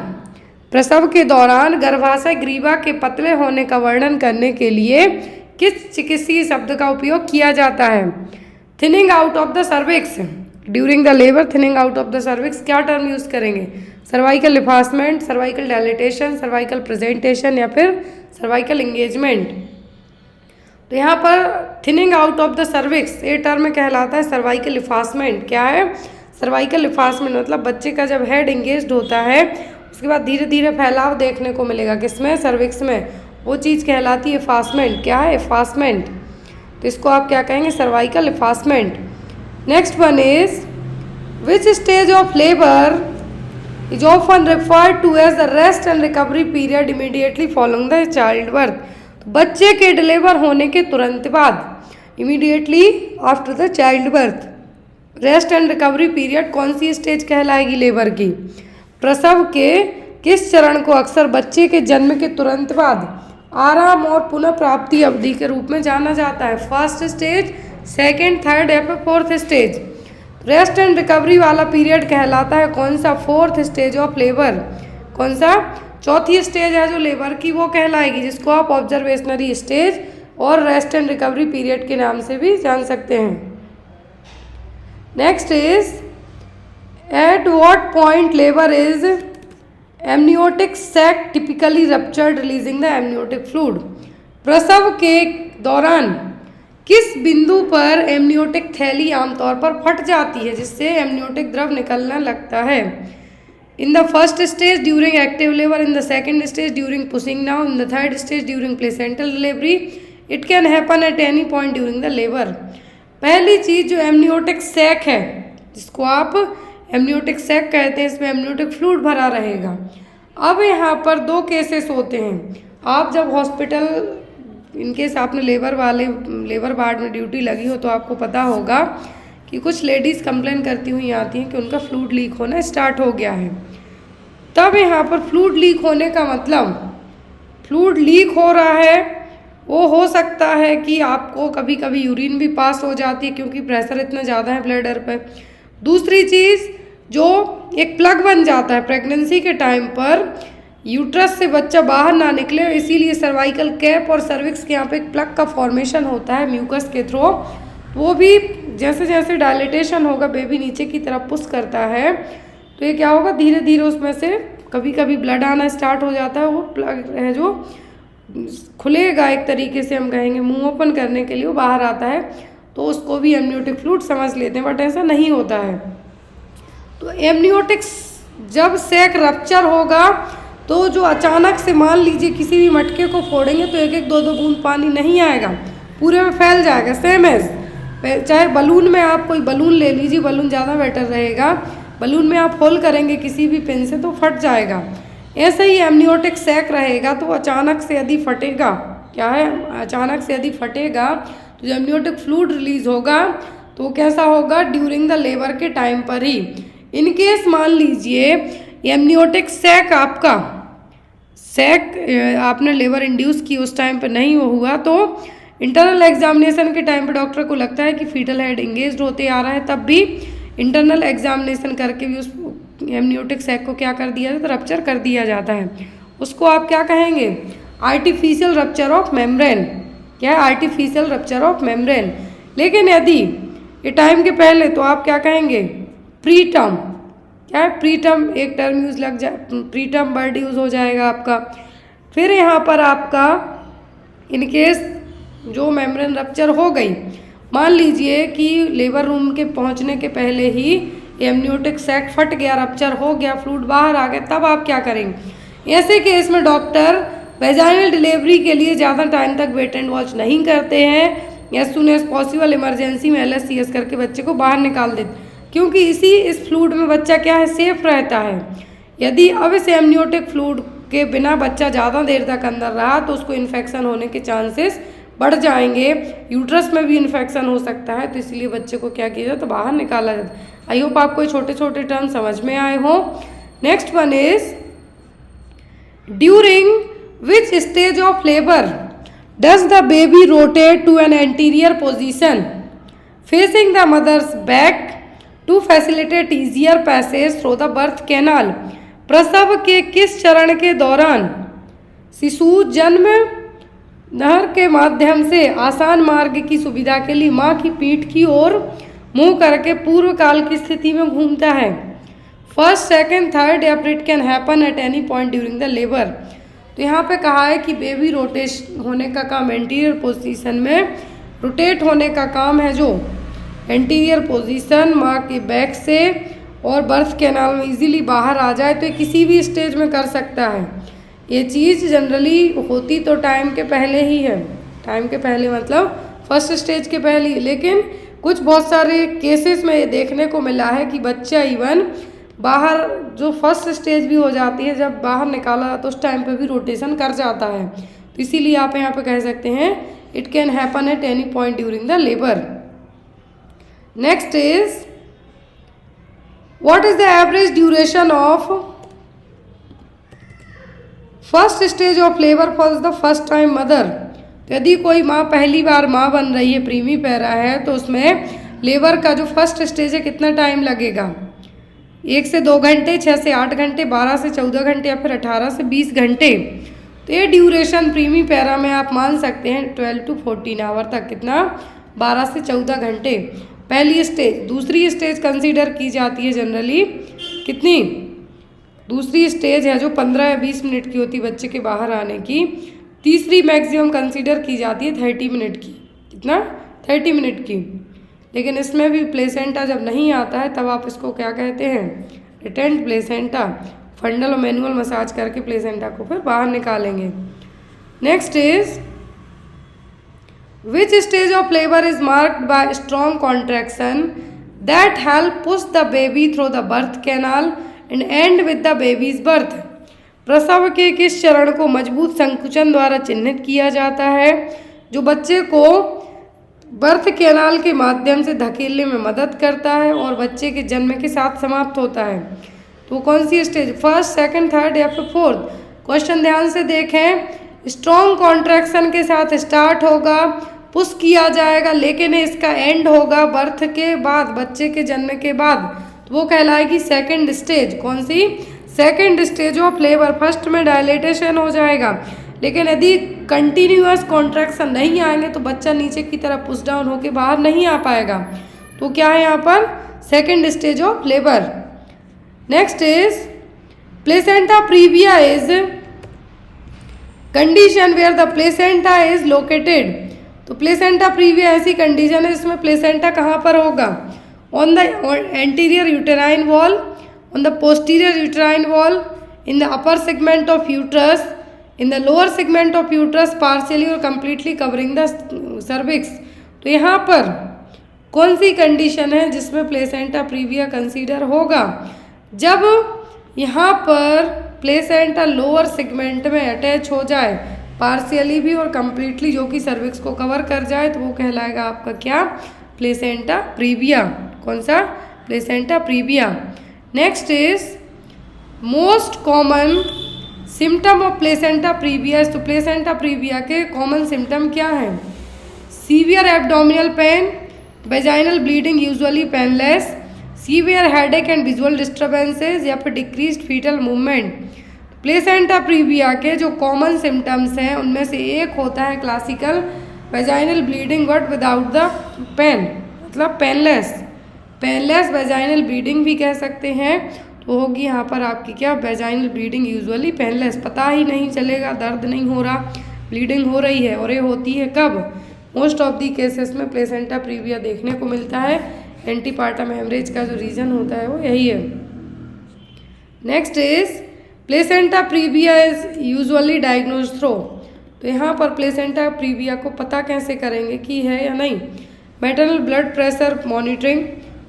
प्रसव के दौरान गर्भाशय ग्रीवा के पतले होने का वर्णन करने के लिए किस चिकित्सीय शब्द का उपयोग किया जाता है? Thinning out of the cervix during the labour. Thinning out of the cervix क्या टर्म यूज करेंगे? Cervical effacement, cervical dilatation, cervical presentation या फिर सर्वाइकल इंगेजमेंट। तो यहाँ पर thinning out of the cervix ये टर्म कहलाता है सर्वाइकल इफासमेंट। क्या है? सर्वाइकल इफासमेंट मतलब बच्चे का जब हेड इंगेज्ड होता है उसके बाद धीरे धीरे फैलाव देखने को मिलेगा। किसमें? सर्विक्स में। वो चीज़ कहलाती है इफासमेंट। क्या है? इफासमेंट। तो इसको आप क्या कहेंगे? Cervical effacement. Next one is which stage of labour is often referred to as the rest and recovery period immediately following the child birth. तो बच्चे के डिलीवर होने के तुरंत बाद, immediately after the child birth, rest and recovery period कौन सी stage कहलाएगी लेबर की? प्रसव के किस चरण को अक्सर बच्चे के जन्म के तुरंत बाद आराम और पुनः प्राप्ति अवधि के रूप में जाना जाता है? फर्स्ट स्टेज, सेकेंड, थर्ड या फिर fourth stage? Rest and recovery वाला पीरियड कहलाता है कौन सा? Fourth stage of labour. कौन सा? चौथी स्टेज है जो लेबर की, वो कहलाएगी, जिसको आप ऑब्जर्वेशनरी स्टेज और रेस्ट एंड रिकवरी पीरियड के नाम से भी जान सकते हैं। Next is at what point labour is amniotic sac typically ruptured releasing the amniotic fluid. प्रसव के दौरान किस बिंदु पर एमनियोटिक थैली आमतौर पर फट जाती है जिससे एमनियोटिक द्रव निकलने लगता है? In the first stage during active labour, in the second stage during pushing down, in the third stage during placental delivery, it can happen at any point during the labour. पहली चीज़ जो amniotic sac है, जिसको आप amniotic sac कहते हैं, इसमें amniotic fluid भरा रहेगा। अब यहाँ पर दो केसेस होते हैं। आप जब हॉस्पिटल, इनकेस आपने लेबर वार्ड में ड्यूटी लगी हो तो आपको पता होगा कि कुछ लेडीज़ कंप्लेन करती हुई आती हैं कि उनका फ्लूइड लीक होना स्टार्ट हो गया है। तब यहाँ पर फ्लूइड लीक होने का मतलब, फ्लूइड लीक हो रहा है, वो हो सकता है कि आपको कभी कभी यूरिन भी पास हो जाती है क्योंकि प्रेशर इतना ज़्यादा है ब्लडर पर। दूसरी चीज़, जो एक प्लग बन जाता है प्रेगनेंसी के टाइम पर, यूट्रस से बच्चा बाहर ना निकले, इसीलिए सर्वाइकल कैप और सर्विक्स के यहाँ पे एक प्लग का फॉर्मेशन होता है म्यूकस के थ्रू। वो भी जैसे जैसे डायलिटेशन होगा, बेबी नीचे की तरफ पुश करता है, तो ये क्या होगा, धीरे धीरे उसमें से कभी कभी ब्लड आना स्टार्ट हो जाता है। वो प्लग है जो खुलेगा, एक तरीके से हम कहेंगे मुंह ओपन करने के लिए वो बाहर आता है, तो उसको भी एमनियोटिक फ्लूइड समझ लेते हैं, बट ऐसा नहीं होता है। तो एमनियोटिक जब सैक रप्चर होगा तो जो अचानक से, मान लीजिए किसी भी मटके को फोड़ेंगे तो एक एक दो दो बूंद पानी नहीं आएगा, पूरे में फैल जाएगा। सेम एज चाहे बलून में आप कोई बलून ले लीजिए, बलून ज़्यादा बेटर रहेगा, बलून में आप होल करेंगे किसी भी पिन से तो फट जाएगा। ऐसे ही एमनियोटिक सैक रहेगा तो अचानक से यदि फटेगा, क्या है, अचानक से यदि फटेगा तो जो एमनियोटिक फ्लूइड रिलीज होगा तो कैसा होगा, ड्यूरिंग द लेबर के टाइम पर ही। इनकेस मान लीजिए एमनियोटिक सैक आपका आपने लेबर इंड्यूस की, उस टाइम पर नहीं हुआ, तो इंटरनल एग्जामिनेशन के टाइम पे डॉक्टर को लगता है कि फीटल हेड इंगेज्ड होते आ रहा है, तब भी इंटरनल एग्जामिनेशन करके भी उस एमनियोटिक सैक को क्या कर दिया जाता है, रप्चर कर दिया जाता है। उसको आप क्या कहेंगे, आर्टिफिशियल रप्चर ऑफ मेम्ब्रेन। क्या है, आर्टिफिशियल रप्चर ऑफ मेम्ब्रेन। लेकिन यदि ये टाइम के पहले, तो आप क्या कहेंगे, प्री टर्म। क्या है, प्री टर्म, एक टर्म यूज लग जाए, प्री टर्म वर्ड यूज हो जाएगा आपका। फिर यहाँ पर आपका इनकेस जो मेम्ब्रेन रप्चर हो गई, मान लीजिए कि लेबर रूम के पहुँचने के पहले ही एमनियोटिक सैक फट गया, रप्चर हो गया, फ्लूइड बाहर आ गया, तब आप क्या करेंगे? ऐसे केस में डॉक्टर वेजाइनल डिलीवरी के लिए ज़्यादा टाइम तक वेट एंड वॉच नहीं करते हैं, as soon as possible emergency में LSCS करके बच्चे को बाहर निकाल देते, क्योंकि इस फ्लूइड में बच्चा क्या है, सेफ रहता है। यदि अब इस एमनियोटिक फ्लूइड के बिना बच्चा ज़्यादा देर तक अंदर रहा तो उसको इन्फेक्शन होने के चांसेस बढ़ जाएंगे, यूट्रस में भी इन्फेक्शन हो सकता है, तो इसलिए बच्चे को क्या किया जाता है, बाहर निकाला जाता है। आई होप आपको छोटे छोटे टर्म समझ में आए हो। Next one is during which stage of labour does the baby rotate to an anterior position facing the mother's back to facilitate easier passage through the birth canal. प्रसव के किस चरण के दौरान शिशु जन्म नहर के माध्यम से आसान मार्ग की सुविधा के लिए माँ की पीठ की ओर मुंह करके पूर्व काल की स्थिति में घूमता है? फर्स्ट, सेकंड, थर्ड, या फिर it can happen at any point during the labour. तो यहाँ पे कहा है कि बेबी रोटेशन होने का काम, एंटीरियर पोजीशन में रोटेट होने का काम है, जो एंटीरियर पोजीशन माँ के बैक से और बर्थ कैनाल में इजीली बाहर आ जाए, तो ये किसी भी स्टेज में कर सकता है। ये चीज़ जनरली होती तो टाइम के पहले ही है, टाइम के पहले मतलब फर्स्ट स्टेज के पहले। लेकिन कुछ बहुत सारे केसेस में ये देखने को मिला है कि बच्चा इवन बाहर जो फर्स्ट स्टेज भी हो जाती है, जब बाहर निकाला तो उस टाइम पे भी रोटेशन कर जाता है। तो इसीलिए आप यहाँ पे कह सकते हैं it can happen at any point during the labour. Next is what is the average duration of first stage of labour for the first time mother. यदि कोई माँ पहली बार माँ बन रही है, प्रीमी पैरा है, तो उसमें लेबर का जो फर्स्ट स्टेज है कितना टाइम लगेगा? 1 से 2 घंटे, 6 से 8 घंटे, 12 से 14 घंटे या फिर 18 से 20 घंटे। तो ये ड्यूरेशन प्रीमी पैरा में आप मान सकते हैं 12 to 14 आवर तक। कितना? 12 से 14 घंटे पहली स्टेज। दूसरी स्टेज कंसीडर की जाती है जनरली कितनी? दूसरी स्टेज है जो 15 या 20 मिनट की होती है बच्चे के बाहर आने की। तीसरी मैक्सिमम कंसीडर की जाती है 30 मिनट की। कितना? 30 मिनट की। लेकिन इसमें भी प्लेसेंटा जब नहीं आता है तब आप इसको क्या कहते हैं? Retained placenta. फंडल और मैनुअल मसाज करके प्लेसेंटा को फिर बाहर निकालेंगे। Next is which stage of labour is marked by strong contraction that help push the baby through the birth canal and and with the babies birth. प्रसव के किस चरण को मजबूत संकुचन द्वारा चिन्हित किया जाता है जो बच्चे को बर्थ कैनाल के माध्यम से धकेलने में मदद करता है और बच्चे के जन्म के साथ समाप्त होता है? तो कौन सी स्टेज? फर्स्ट, सेकंड, थर्ड या फिर फोर्थ? क्वेश्चन ध्यान से देखें। स्ट्रॉन्ग कॉन्ट्रैक्शन के साथ स्टार्ट होगा, पुश किया जाएगा, लेकिन इसका एंड होगा बर्थ के बाद, बच्चे के जन्म के बाद। तो वो कहलाएगी सेकंड स्टेज। कौन सी? Second stage of labour. First में डायलेटेशन हो जाएगा, लेकिन यदि कंटिन्यूअस कॉन्ट्रैक्शन नहीं आएंगे तो बच्चा नीचे की तरफ पुश डाउन होकर बाहर नहीं आ पाएगा। तो क्या है यहाँ पर? Second stage of labour. Next is placenta praevia is condition where the placenta is located. तो प्लेसेंटा प्रीविया ऐसी कंडीशन है जिसमें प्लेसेंटा कहाँ पर होगा? On the anterior uterine wall, on the posterior uterine wall, in the upper segment of uterus, in the lower segment of uterus, partially or completely covering the cervix। तो यहाँ पर कौन सी कंडीशन है जिसमें प्लेसेंटा प्रीविया कंसीडर होगा? जब यहाँ पर प्लेसेंटा लोअर सेगमेंट में अटैच हो जाए, पार्शियली भी और कंप्लीटली, जो कि सर्विक्स को कवर कर जाए, तो वो कहलाएगा आपका क्या? Placenta previa. कौन सा? Placenta praevia. Next is most common symptom of placenta previa. तो प्लेसेंटा प्रीविया के कॉमन सिम्टम क्या हैं? Severe abdominal pain, vaginal bleeding usually painless, severe headache and visual disturbances या फिर decreased fetal movement. Placenta praevia के जो common symptoms हैं उनमें से एक होता है classical vaginal bleeding but without the pain, मतलब पेनलेस। पेनलेस वेजाइनल ब्लीडिंग भी कह सकते हैं। तो होगी यहाँ पर आपकी क्या? Vaginal bleeding usually painless. पता ही नहीं चलेगा, दर्द नहीं हो रहा, ब्लीडिंग हो रही है। और ये होती है कब? मोस्ट ऑफ दी केसेस में प्लेसेंटा प्रीविया देखने को मिलता है। एंटीपार्टम हेमरेज का जो रीज़न होता है वो यही है। Next is placenta praevia is usually diagnose through. तो यहाँ पर प्लेसेंटा प्रीविया को पता कैसे करेंगे कि है या नहीं? Maternal blood pressure monitoring,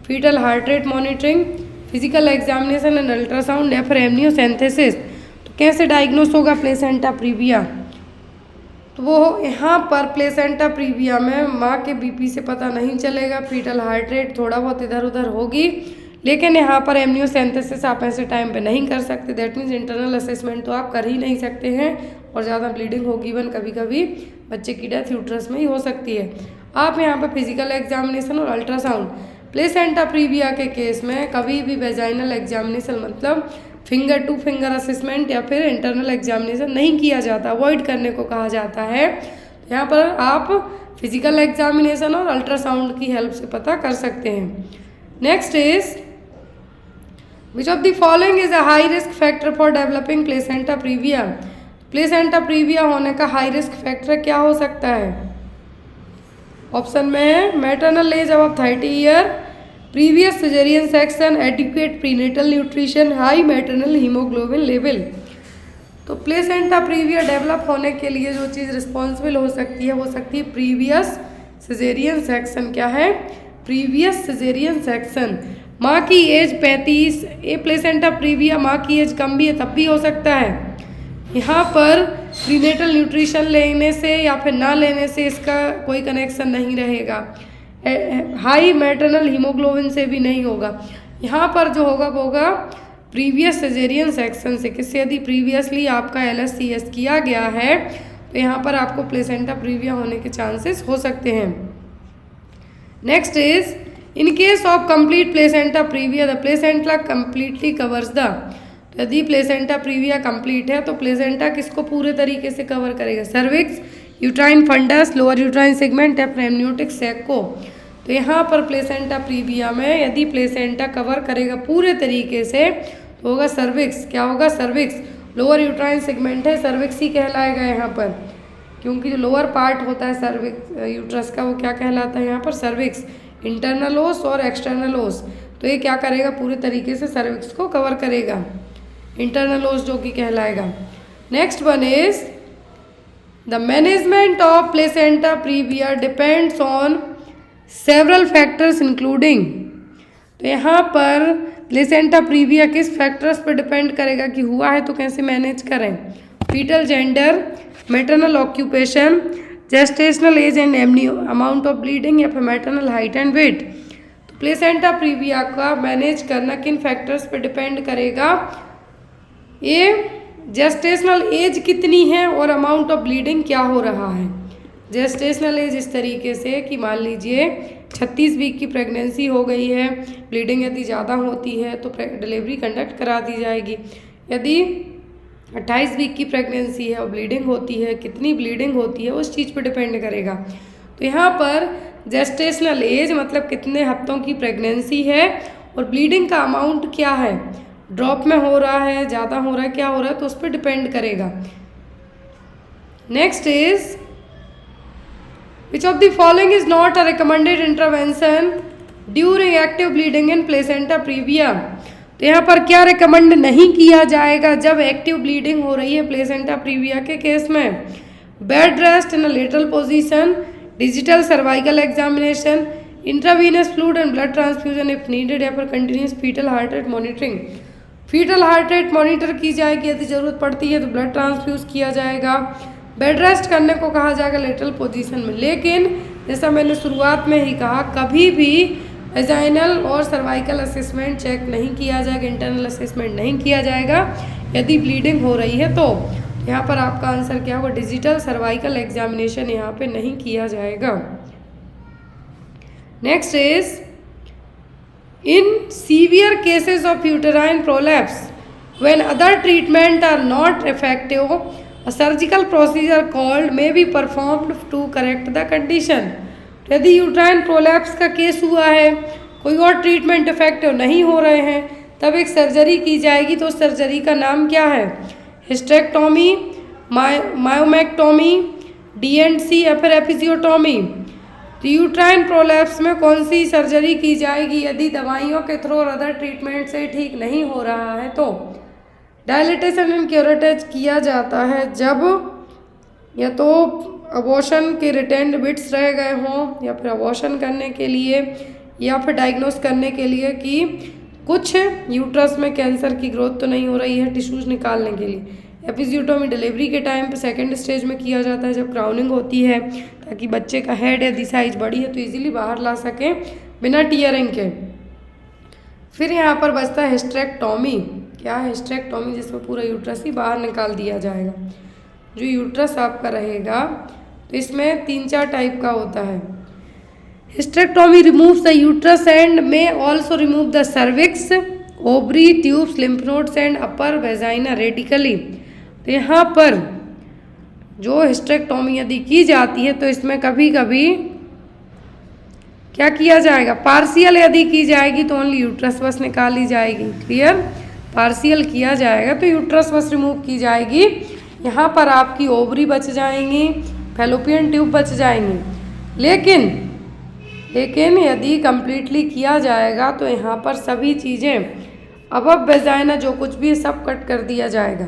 fetal heart rate monitoring, physical examination and ultrasound या फिर एमनियोसेंथेसिस। तो कैसे डायग्नोस होगा प्लेसेंटा प्रीविया? तो वो यहाँ पर प्लेसेंटा प्रीविया में माँ के बीपी से पता नहीं चलेगा, फीटल हार्ट रेट थोड़ा बहुत इधर उधर होगी, लेकिन यहाँ पर एमनियोसेंथेसिस आप ऐसे टाइम पे नहीं कर सकते। दैट मीन्स इंटरनल असेसमेंट तो आप कर ही नहीं सकते हैं, और ज़्यादा ब्लीडिंग होगी, इवन कभी कभी बच्चे की डेथ यूट्रस में ही हो सकती है। आप यहाँ पर फिजिकल एग्जामिनेशन और अल्ट्रासाउंड। प्लेसेंटा प्रीविया के केस में कभी भी वेजाइनल एग्जामिनेशन मतलब फिंगर टू फिंगर असेसमेंट या फिर इंटरनल एग्जामिनेशन नहीं किया जाता, अवॉइड करने को कहा जाता है। यहाँ पर आप फिजिकल एग्जामिनेशन और अल्ट्रासाउंड की हेल्प से पता कर सकते हैं। Next is which of the following is a high risk factor for developing placenta previa. Placenta previa होने का हाई रिस्क फैक्टर क्या हो सकता है? ऑप्शन में है maternal age above 30 year, previous caesarean section, adequate prenatal nutrition, high maternal haemoglobin level. तो placenta praevia develop होने के लिए जो चीज़ रिस्पॉन्सिबल हो सकती है वो सकती है प्रीवियस सिजेरियन सेक्शन क्या है? Previous caesarean section. माँ की एज 35, ए प्लेसेंटा प्रीविया माँ की एज कम भी है तब भी हो सकता है। यहाँ पर प्रीनेटल न्यूट्रिशन लेने से या फिर ना लेने से इसका कोई कनेक्शन नहीं रहेगा। हाई मैटरनल हीमोग्लोबिन से भी नहीं होगा। यहाँ पर जो होगा वो होगा प्रीवियस सिजेरियन सेक्शन से। किससे? यदि प्रीवियसली आपका LSCS किया गया है तो यहाँ पर आपको प्लेसेंटा प्रीविया होने के चांसेस हो सकते हैं। Next is in case of complete placenta praevia the placenta completely covers the. यदि प्लेसेंटा प्रीविया कंप्लीट है तो प्लेसेंटा किसको पूरे तरीके से कवर करेगा? Cervix, uterine fundus, lower uterine segment या एमनियोटिक सैक को। तो यहाँ पर प्लेसेंटा प्रीविया में यदि प्लेसेंटा कवर करेगा पूरे तरीके से तो होगा सर्विक्स। क्या होगा? सर्विक्स। लोअर यूट्राइन सेगमेंट है, सर्विक्स ही कहलाएगा यहाँ पर, क्योंकि जो लोअर पार्ट होता है सर्विक्स यूट्रस का वो क्या कहलाता है यहाँ पर? सर्विक्स। इंटरनल ओस और एक्सटर्नल ओस, तो ये क्या करेगा? पूरे तरीके से सर्विक्स को कवर करेगा। इंटरनल ओस जो कि कहलाएगा। Next one is the management of placenta praevia depends on several factors including. तो यहाँ पर प्लेसेंटा प्रीविया किस फैक्टर्स पर डिपेंड करेगा कि हुआ है तो कैसे मैनेज करें? Fetal gender, maternal occupation, gestational age and amount of bleeding या फिर मैटरनल हाइट एंड वेट। तो प्लेसेंटा प्रीविया का मैनेज करना किन फैक्टर्स पर डिपेंड करेगा? ये जेस्टेशनल एज कितनी है और अमाउंट ऑफ ब्लीडिंग क्या हो रहा है। जेस्टेशनल एज इस तरीके से कि मान लीजिए 36 वीक की प्रेगनेंसी हो गई है, ब्लीडिंग यदि ज़्यादा होती है तो डिलीवरी कंडक्ट करा दी जाएगी। यदि 28 वीक की प्रेगनेंसी है और ब्लीडिंग होती है, कितनी ब्लीडिंग होती है उस चीज़ पर डिपेंड करेगा। तो यहाँ पर जेस्टेशनल एज मतलब कितने हफ्तों की प्रेगनेंसी है और ब्लीडिंग का अमाउंट क्या है, ड्रॉप में हो रहा है, ज़्यादा हो रहा है, क्या हो रहा है, तो उस पर डिपेंड करेगा। Next is which of the following is not a recommended intervention during active bleeding in placenta previa. तो यहाँ पर क्या रिकमेंड नहीं किया जाएगा जब एक्टिव ब्लीडिंग हो रही है प्लेसेंटा प्रीविया के केस में? Bed rest in a lateral position, digital cervical examination, intravenous fluid and blood transfusion if needed, या फिर continuous fetal heart rate monitoring. Fetal heart rate monitor की जाएगी, यदि ज़रूरत पड़ती है तो ब्लड ट्रांसफ्यूज किया जाएगा। बेड रेस्ट करने को कहा जाएगा लेटरल पोजीशन में। लेकिन जैसा मैंने शुरुआत में ही कहा, कभी भी वेजाइनल और सर्वाइकल असेसमेंट चेक नहीं किया जाएगा, इंटरनल असेसमेंट नहीं किया जाएगा यदि ब्लीडिंग हो रही है तो। यहाँ पर आपका आंसर क्या होगा? डिजिटल सर्वाइकल एग्जामिनेशन यहाँ पे नहीं किया जाएगा। Next is in severe cases of uterine prolapse when other treatment are not effective a surgical procedure called may be performed to correct the condition। यदि यूट्राइन प्रोलैप्स का case हुआ है, कोई और ट्रीटमेंट इफेक्टिव नहीं हो रहे हैं, तब एक सर्जरी की जाएगी। तो सर्जरी का नाम क्या है? हिस्टेक्टोमी, मायोमेक्टोमी, DNC या फिर एपिजियोटोमी। तो यूट्राइन प्रोलैप्स में कौन सी सर्जरी की जाएगी यदि दवाइयों के थ्रू और अदर ट्रीटमेंट से ठीक नहीं हो रहा है? तो डायलिटेशन एंड क्यूरेटेज किया जाता है जब या तो अबॉर्शन के रिटेंड बिट्स रह गए हों, या फिर अबॉर्शन करने के लिए, या फिर डायग्नोस करने के लिए कि कुछ यूट्रस में कैंसर की ग्रोथ तो नहीं हो रही है, टिश्यूज निकालने के लिए। एपिजियोटोमी डिलीवरी के टाइम पे सेकंड स्टेज में किया जाता है जब क्राउनिंग होती है, ताकि बच्चे का हेड यदि साइज बड़ी है तो इजीली बाहर ला सकें बिना टीयरिंग के। फिर यहाँ पर बचता है हिस्टेरेक्टोमी। क्या है हिस्टेरेक्टोमी? जिसमें पूरा यूट्रस ही बाहर निकाल दिया जाएगा। जो यूट्रस आपका रहेगा तो इसमें 3-4 टाइप का होता है। Hysterectomy removes the uterus and may also remove the cervix, ovary, tubes, lymph nodes and upper vagina radically. तो यहाँ पर जो हिस्टेरेक्टोमी यदि की जाती है तो इसमें कभी कभी क्या किया जाएगा? पार्शियल यदि की जाएगी तो ओनली यूट्रस बस निकाली जाएगी। क्लियर? पार्शियल किया जाएगा तो यूट्रस बस रिमूव की जाएगी। यहाँ पर आपकी ओवरी बच जाएंगी, फैलोपियन ट्यूब बच जाएंगी। लेकिन यदि कम्प्लीटली किया जाएगा तो यहाँ पर सभी चीज़ें अबव वेजाइना जो कुछ भी है सब कट कर दिया जाएगा।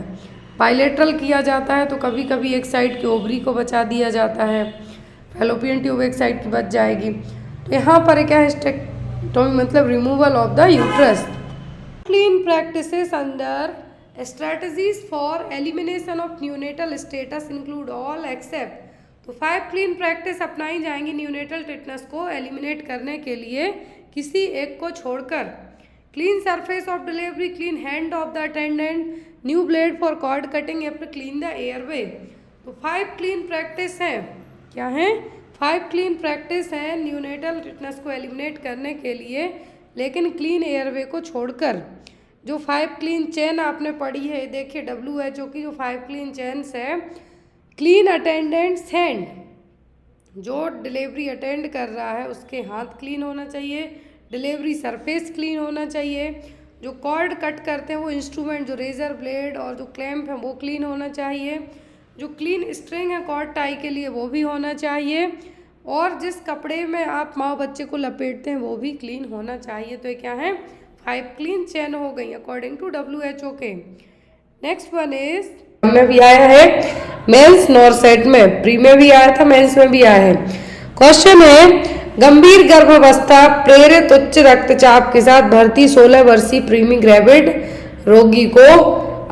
बाइलेटरल किया जाता है तो कभी कभी एक साइड की ओवरी को बचा दिया जाता है। फैलोपियन ट्यूब एक साइड की बच जाएगी। तो यहाँ पर क्या है, स्टेक्टोमी मतलब removal of the uterus. Clean practices under strategies for elimination of neonatal status include all except, तो 5 क्लीन प्रैक्टिस अपनाई जाएंगी न्यूनेटल टिटनेस को एलिमिनेट करने के लिए किसी एक को छोड़कर। Clean surface of delivery, clean hand of the attendant, new blade for cord cutting, या फिर क्लीन द एयरवे। तो 5 क्लीन प्रैक्टिस हैं, क्या हैं? 5 क्लीन प्रैक्टिस हैं न्यूनेटल टिटनेस को एलिमिनेट करने के लिए, लेकिन क्लीन एयरवे को छोड़कर। जो 5 क्लीन चेन आपने पढ़ी है, देखिए WHO की जो 5 क्लीन चेन्स है, क्लीन अटेंडेंट्स हैंड, जो डिलीवरी अटेंड कर रहा है उसके हाथ क्लीन होना चाहिए, डिलीवरी सरफेस क्लीन होना चाहिए, जो कॉर्ड कट करते हैं वो इंस्ट्रूमेंट, जो रेजर ब्लेड और जो क्लैंप है वो क्लीन होना चाहिए, जो क्लीन स्ट्रिंग है कॉर्ड टाई के लिए वो भी होना चाहिए, और जिस कपड़े में आप माँ बच्चे को लपेटते हैं वो भी क्लीन होना चाहिए। तो ये क्या है? 5 क्लीन चेन हो गई अकॉर्डिंग टू WHO के। नेक्स्ट वन इज, में भी आया है मेंस नॉरसेट में, प्री में भी आया था, मेंस में भी आया है। क्वेश्चन है, गंभीर गर्भावस्था प्रेरित उच्च रक्तचाप के साथ भर्ती 16 वर्षीय प्रीमी ग्रेविड रोगी को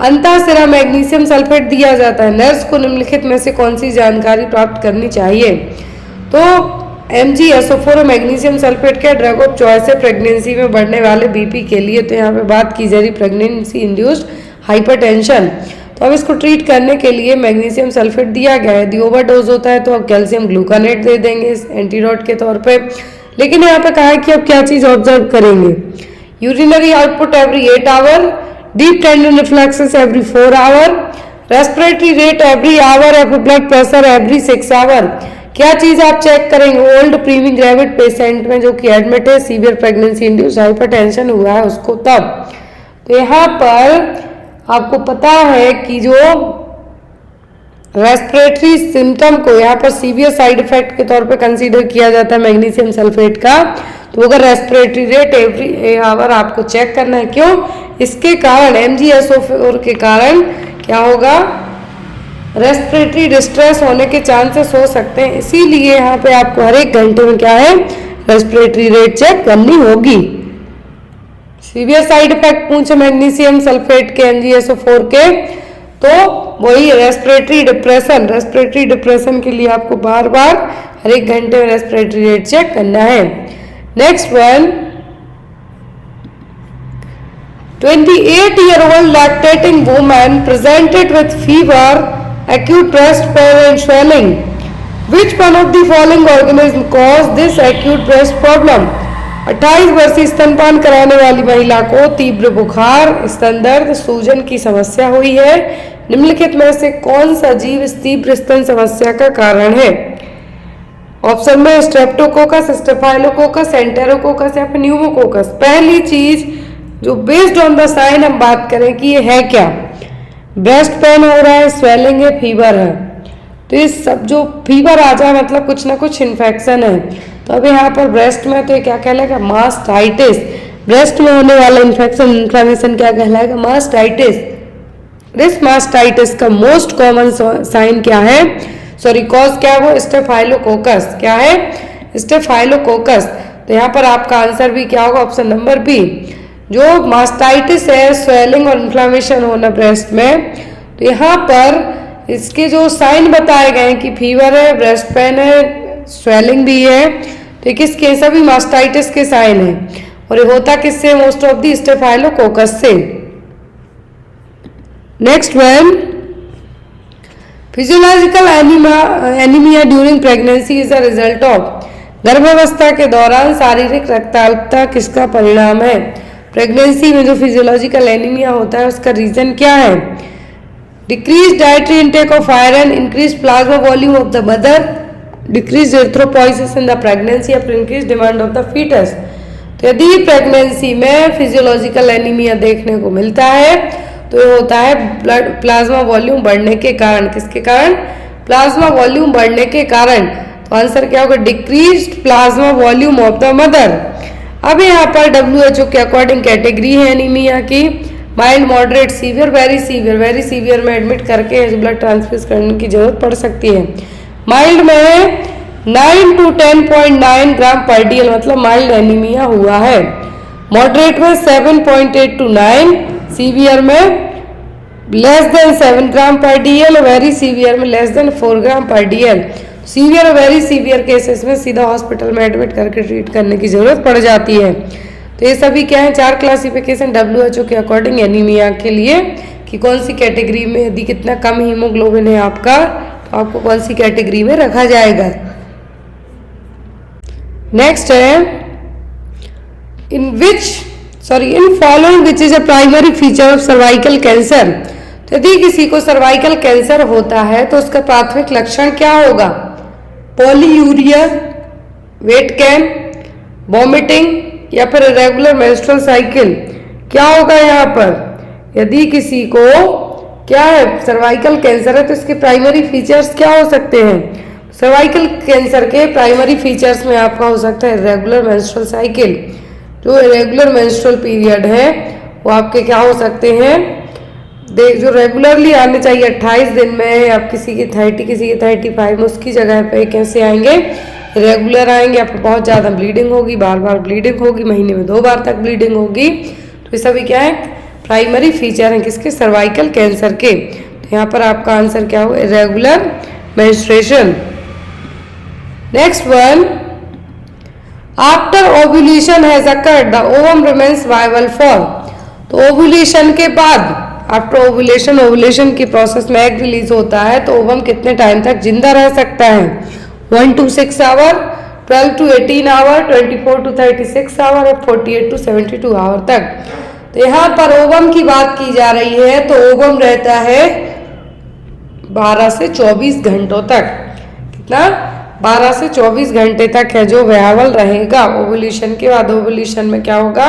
अंतःशिरा मैग्नीशियम सल्फेट दिया जाता है। नर्स को निम्नलिखित में से कौन सी जानकारी प्राप्त करनी चाहिए? तो MgSO4 मैग्नीशियम सल्फेट का ड्रग ऑफ चॉइस है प्रेगनेंसी में बढ़ने वाले BP के लिए। तो यहाँ पे बात की जा रही प्रेगनेंसी इंड्यूस्ड हाइपरटेंशन। तो अब इसको ट्रीट करने के लिए मैग्नीशियम सल्फेट दिया गया है। यदि ओवरडोज होता है तो अब कैल्शियम ग्लूकानेट दे देंगे इस एंटीडोट के तौर पे। लेकिन यहाँ पे कहा है कि अब क्या चीज़ ऑब्जर्व करेंगे? Urinary output every 8 hour, deep tendon reflexes every 4 hour, respiratory rate every hour, every blood pressure every 6 hour. क्या चीज़ आप चेक करेंगे? ओल्ड प्रीमी ग्रेविड पेशेंट में जो कि एडमिट है, सीवियर प्रेगनेंसी इंड्यूस्ड हाइपरटेंशन हुआ है उसको तब। तो यहाँ पर आपको पता है कि जो रेस्पिरेटरी सिम्टम को यहाँ पर सीवियर साइड इफेक्ट के तौर पे कंसीडर किया जाता है मैग्नीशियम सल्फेट का। तो अगर रेस्पिरेटरी रेट एवरी आवर आपको चेक करना है, क्यों? इसके कारण MgSO4 के कारण क्या होगा? रेस्पिरेटरी डिस्ट्रेस होने के चांसेस हो सकते हैं, इसीलिए यहाँ पे आपको हर एक घंटे में क्या है? रेस्पिरेटरी रेट चेक करनी होगी। सीवियर साइड इफेक्ट पूछे मैग्नीशियम सल्फेट के MgSO4 के, तो वही रेस्पिरेटरी डिप्रेशन। रेस्पिरेटरी डिप्रेशन के लिए आपको बार बार हर एक घंटे में रेस्पिरेटरी रेट चेक करना है। Next one, 28-year-old lactating woman presented with fever, acute breast pain and swelling. Which one of the following organism caused this acute breast problem? 28 वर्षीय स्तनपान कराने वाली महिला को तीव्र बुखार, स्तन दर्द, सूजन की समस्या हुई है। निम्नलिखित में से कौन सा जीव इस तीव्र स्तन समस्या का कारण है? ऑप्शन में स्ट्रेप्टोकोकस, स्टेफाइलोकोकस, एंटेरोकोकस या न्यूमोकोकस। पहली चीज जो बेस्ड ऑन द साइन हम बात करें कि ये है क्या? ब्रेस्ट पेन हो रहा है, स्वेलिंग है, फीवर है। तो ये सब जो फीवर आ जाए मतलब कुछ ना कुछ इन्फेक्शन है। तो अब यहाँ पर ब्रेस्ट में तो ये क्या कहलाएगा? मास्टाइटिस। ब्रेस्ट में होने वाला इन्फेक्शन इन्फ्लेमेशन क्या कहलाएगा? मास्टाइटिस। दिस मास्टाइटिस का मोस्ट कॉमन साइन क्या है? सॉरी, कॉज क्या है वो? स्टेफाइलोकोकस। क्या है? स्टेफाइलोकोकस। तो यहाँ पर आपका आंसर भी क्या होगा? Option number B. जो मास्टाइटिस है, स्वेलिंग और इन्फ्लेमेशन होना ब्रेस्ट में, तो यहाँ पर इसके जो साइन बताए गए हैं कि फीवर है, ब्रेस्ट पेन है, स्वेलिंग भी है, तो ये किसके? सभी मास्टाइटिस के साइन है। और ये होता किससे? मोस्ट ऑफ दी स्टेफाइलोकोकस से। Next one, physiological anaemia during pregnancy is a result of. गर्भावस्था के दौरान शारीरिक रक्ताल्पता किसका परिणाम है? प्रेगनेंसी में जो फिजियोलॉजिकल एनीमिया होता है उसका रीजन क्या है? Decrease dietary intake of iron, increase plasma volume of the mother, decrease erythropoiesis in the pregnancy, increase demand of the foetus. तो यदि प्रेगनेंसी में फिजियोलॉजिकल एनीमिया देखने को मिलता है तो ये होता है ब्लड प्लाज्मा वॉल्यूम बढ़ने के कारण। किसके कारण? प्लाज्मा वॉल्यूम बढ़ने के कारण। तो आंसर क्या होगा? Decreased plasma volume of the mother. अब यहाँ पर WHO के अकॉर्डिंग कैटेगरी है एनीमिया की, mild, moderate, severe, very severe. Very severe में एडमिट करके ब्लड ट्रांसफ्यूज करने की जरूरत पड़ सकती है। माइल्ड में 9 to 10.9 ग्राम पर डीएल, मतलब माइल्ड एनीमिया हुआ है। मॉडरेट में 7.8 to 9, सीवियर में लेस देन 7 ग्राम पर डीएल, वेरी सीवियर में लेस देन 4 ग्राम पर डीएल। सीवियर और वेरी सीवियर केसेस में सीधा हॉस्पिटल में एडमिट करके ट्रीट करने की जरूरत पड़ जाती है। तो ये सभी क्या है, 4 क्लासिफिकेशन WHO के अकॉर्डिंग एनीमिया के लिए, कि कौन सी कैटेगरी में, यदि कितना कम हीमोग्लोबिन है आपका तो आपको कौन सी कैटेगरी में रखा जाएगा। नेक्स्ट है in following which is a primary feature of cervical cancer. तो यदि किसी को सर्वाइकल कैंसर होता है तो उसका प्राथमिक लक्षण क्या होगा? पॉलीयूरिया, वेट गेन, वॉमिटिंग या फिर इरेगुलर मेंस्ट्रुअल साइकिल। क्या होगा यहाँ पर? यदि किसी को क्या है, सर्वाइकल कैंसर है, तो इसके प्राइमरी फीचर्स क्या हो सकते हैं? सर्वाइकल कैंसर के प्राइमरी फीचर्स में आपका हो सकता है इरेगुलर मेंस्ट्रुअल साइकिल। जो इरेगुलर मेंस्ट्रुअल पीरियड है वो आपके क्या हो सकते हैं, जो रेगुलरली आने चाहिए 28 दिन में, आप किसी की 30 किसी की 35 में, उसकी जगह पे कैसे आएंगे, रेगुलर आएंगे। आपको बहुत ज़्यादा ब्लीडिंग होगी, बार बार ब्लीडिंग होगी, महीने में 2 बार तक ब्लीडिंग होगी। तो ये सभी क्या है, प्राइमरी फीचर हैं किसके, सर्वाइकल कैंसर के। तो यहाँ पर आपका आंसर क्या होगा, irregular menstruation. Next one, after ovulation has occurred the ovum remains viable for. तो ओव्यूलेशन के बाद, आफ्टर ओव्यूलेशन, ओव्यूलेशन की प्रोसेस में एग रिलीज होता है, तो ओवम कितने टाइम तक जिंदा रह सकता है? 1 to 6 hour, 12 to 18 hour, 24 to 36 hour और 48 to 72 आवर तक। तो यहाँ पर ओवम की बात की जा रही है, तो ओवम रहता है 12 से 24 घंटों तक। कितना? 12 से 24 घंटे तक है जो वायबल रहेगा। ओव्यूलेशन के बाद, ओव्यूलेशन में क्या होगा,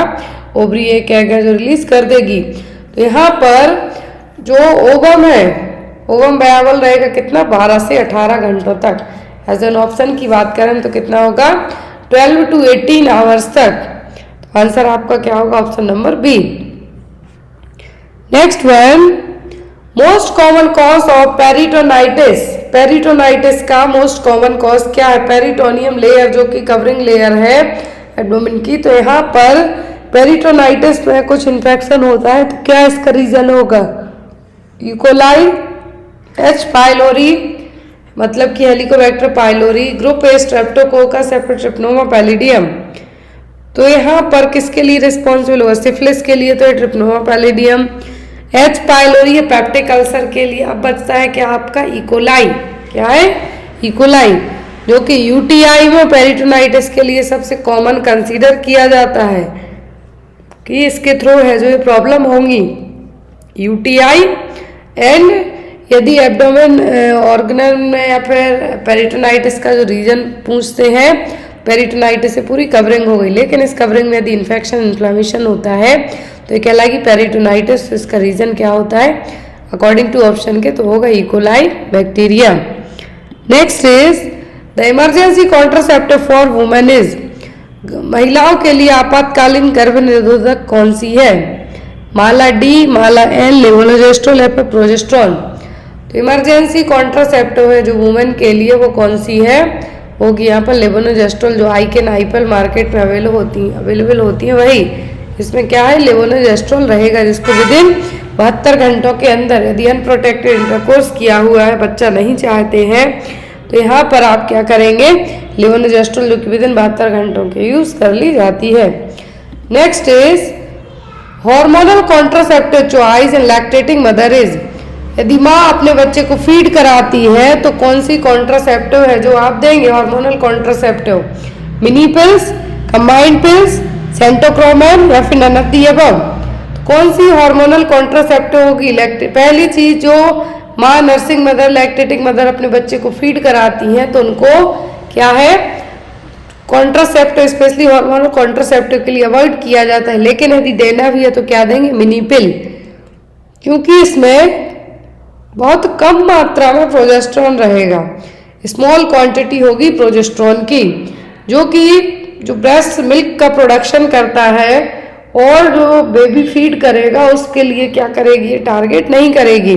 ओवरी एक एग है जो रिलीज कर देगी। तो यहाँ पर जो ओवम है, ओवम वायबल रहेगा कितना, 12 से 18 घंटों तक। एज एन ऑप्शन की बात करें तो कितना होगा, 12 to 18 आवर्स तक। तो आंसर आपका क्या होगा, option number B. Next one, most common cause of peritonitis. Peritonitis का मोस्ट कॉमन कॉज क्या है? पेरिटोनियम लेयर, जो कि कवरिंग लेयर है एब्डोमेन की। तो यहाँ पर पेरिटोनाइटिस में कुछ इन्फेक्शन होता है, तो क्या इसका रीजन होगा? यूकोलाई, एच पाइलोरी, मतलब कि Helicobacter pylori, group A Streptococcus या फिर ट्रिप्नोमा पैलिडियम। तो यहाँ पर किसके लिए रिस्पॉन्सिबल होगा? सिफिलिस के लिए तो treponema pallidum, H pylori peptic ulcer के लिए। अब बचता है क्या आपका, इकोलाई। क्या है? इकोलाई, जो कि यूटीआई में पेरिटोनाइटिस के लिए सबसे कॉमन कंसीडर किया जाता है कि इसके थ्रू है जो ये प्रॉब्लम होंगी, यूटीआई। एंड यदि एब्डोमेन ऑर्गेनल में या फिर पेरिटोनाइटिस का जो रीजन पूछते हैं, पेरिटोनाइटिस से पूरी कवरिंग हो गई, लेकिन इस कवरिंग में यदि इन्फेक्शन, इन्फ्लेमेशन होता है तो ये कहलाएगी पेरिटोनाइटिस। इसका रीजन क्या होता है अकॉर्डिंग टू ऑप्शन के, तो होगा E coli bacteria. Next is the emergency contraceptive for women is. महिलाओं के लिए आपातकालीन गर्भ निरोधक कौन सी है? माला डी, माला एन, लेवोनोजेस्ट्रोल या फिर प्रोजेस्ट्रॉन। तो इमरजेंसी कॉन्ट्रासेप्टिव है जो वुमेन के लिए, वो कौन सी है? होगी यहाँ पर लेवोनोजेस्ट्रोल, जो आइकेन आईपेल मार्केट में अवेलेबल होती है वही। इसमें क्या है, लेवोनोजेस्ट्रोल रहेगा, जिसको विदिन 72 घंटों के अंदर यदि अनप्रोटेक्टेड इंटरकोर्स किया हुआ है, बच्चा नहीं चाहते हैं, तो यहाँ पर आप क्या करेंगे, लेवोनोजेस्ट्रोल जो कि विदिन 72 घंटों के यूज कर ली जाती है। Next is hormonal contraceptive choice in lactating mother is. यदि माँ अपने बच्चे को फीड कराती है तो कौन सी कॉन्ट्रासेप्टिव है जो आप देंगे hormonal contraceptive? Mini pills, combined pills, centchroman या फिर नन ऑफ द अबव। कौन सी हार्मोनल कॉन्ट्रासेप्टिव होगी? पहली चीज, जो माँ नर्सिंग मदर, लैक्टेटिंग मदर अपने बच्चे को फीड कराती हैं तो उनको क्या है, कॉन्ट्रासेप्टिव, स्पेशली हार्मोनल कॉन्ट्रासेप्टिव के लिए अवॉइड किया जाता है। लेकिन यदि देना भी है तो क्या देंगे, मिनी पिल, क्योंकि इसमें बहुत कम मात्रा में प्रोजेस्टेरॉन रहेगा, स्मॉल क्वांटिटी होगी प्रोजेस्टेरॉन की, जो कि जो ब्रेस्ट मिल्क का प्रोडक्शन करता है और जो बेबी फीड करेगा उसके लिए क्या करेगी, टारगेट नहीं करेगी,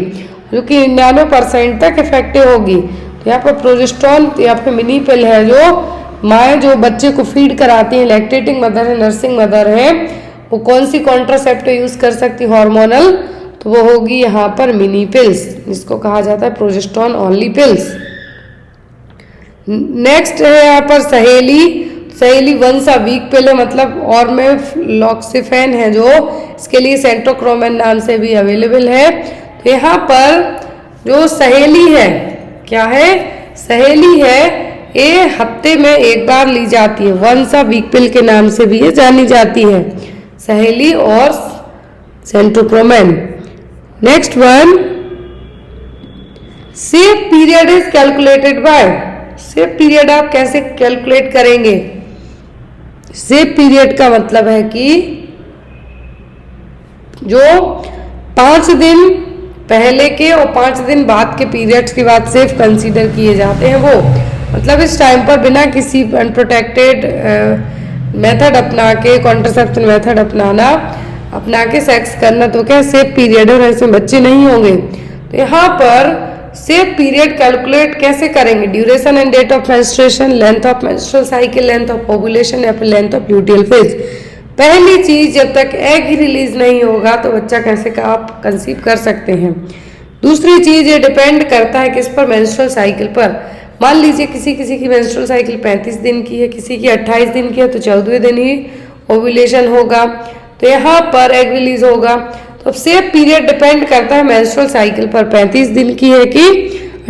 जो कि 99% तक इफेक्टिव होगी। यहाँ पर प्रोजेस्टेरॉन यहाँ पे मिनी पिल है, जो माएँ जो बच्चे को फीड कराती हैं, लैक्टेटिंग मदर है, नर्सिंग मदर है, वो कौन सी कॉन्ट्रासेप्टिव यूज़ कर सकती हार्मोनल, तो वो होगी यहाँ पर मिनी पिल्स, जिसको कहा जाता है प्रोजेस्टेरॉन ओनली पिल्स। नेक्स्ट है यहाँ पर सहेली। सहेली वंस अ वीक पिल है, मतलब और में लॉक्सिफेन है, जो इसके लिए सेंट्रोक्रोमेन नाम से भी अवेलेबल है। तो यहाँ पर जो सहेली है, क्या है, सहेली है, ये हफ्ते में एक बार ली जाती है, वंस अ वीक पिल के नाम से भी ये जानी जाती है, सहेली और centchroman. Next one, safe period is calculated by. Safe period आप कैसे कैलकुलेट करेंगे? सेफ पीरियड का मतलब है कि जो 5 दिन पहले के और 5 दिन बाद के पीरियड्स के बाद सेफ कंसीडर किए जाते हैं, वो मतलब इस टाइम पर बिना किसी अनप्रोटेक्टेड मेथड अपना के, कॉन्ट्रासेप्शन मेथड अपना के सेक्स करना, तो क्या सेफ पीरियड है, ऐसे बच्चे नहीं होंगे। तो यहाँ पर सेफ पीरियड कैलकुलेट कैसे करेंगे? Duration and date of menstruation, length of menstrual cycle, length of ovulation या फिर लेंथ ऑफ ल्यूटियल फेज। पहली चीज, जब तक एग ही रिलीज नहीं होगा तो बच्चा कैसे का आप कंसीव कर सकते हैं। दूसरी चीज, ये डिपेंड करता है किस पर, मेंस्ट्रुअल साइकिल पर। मान लीजिए किसी की मेंस्ट्रुअल साइकिल 35 दिन की है, किसी की 28 दिन की है, तो 14वें दिन ही ओव्यूलेशन होगा, तो यहाँ पर एग रिलीज होगा। तो सेफ पीरियड डिपेंड करता है मेंस्ट्रुअल साइकिल पर, 35 दिन की है कि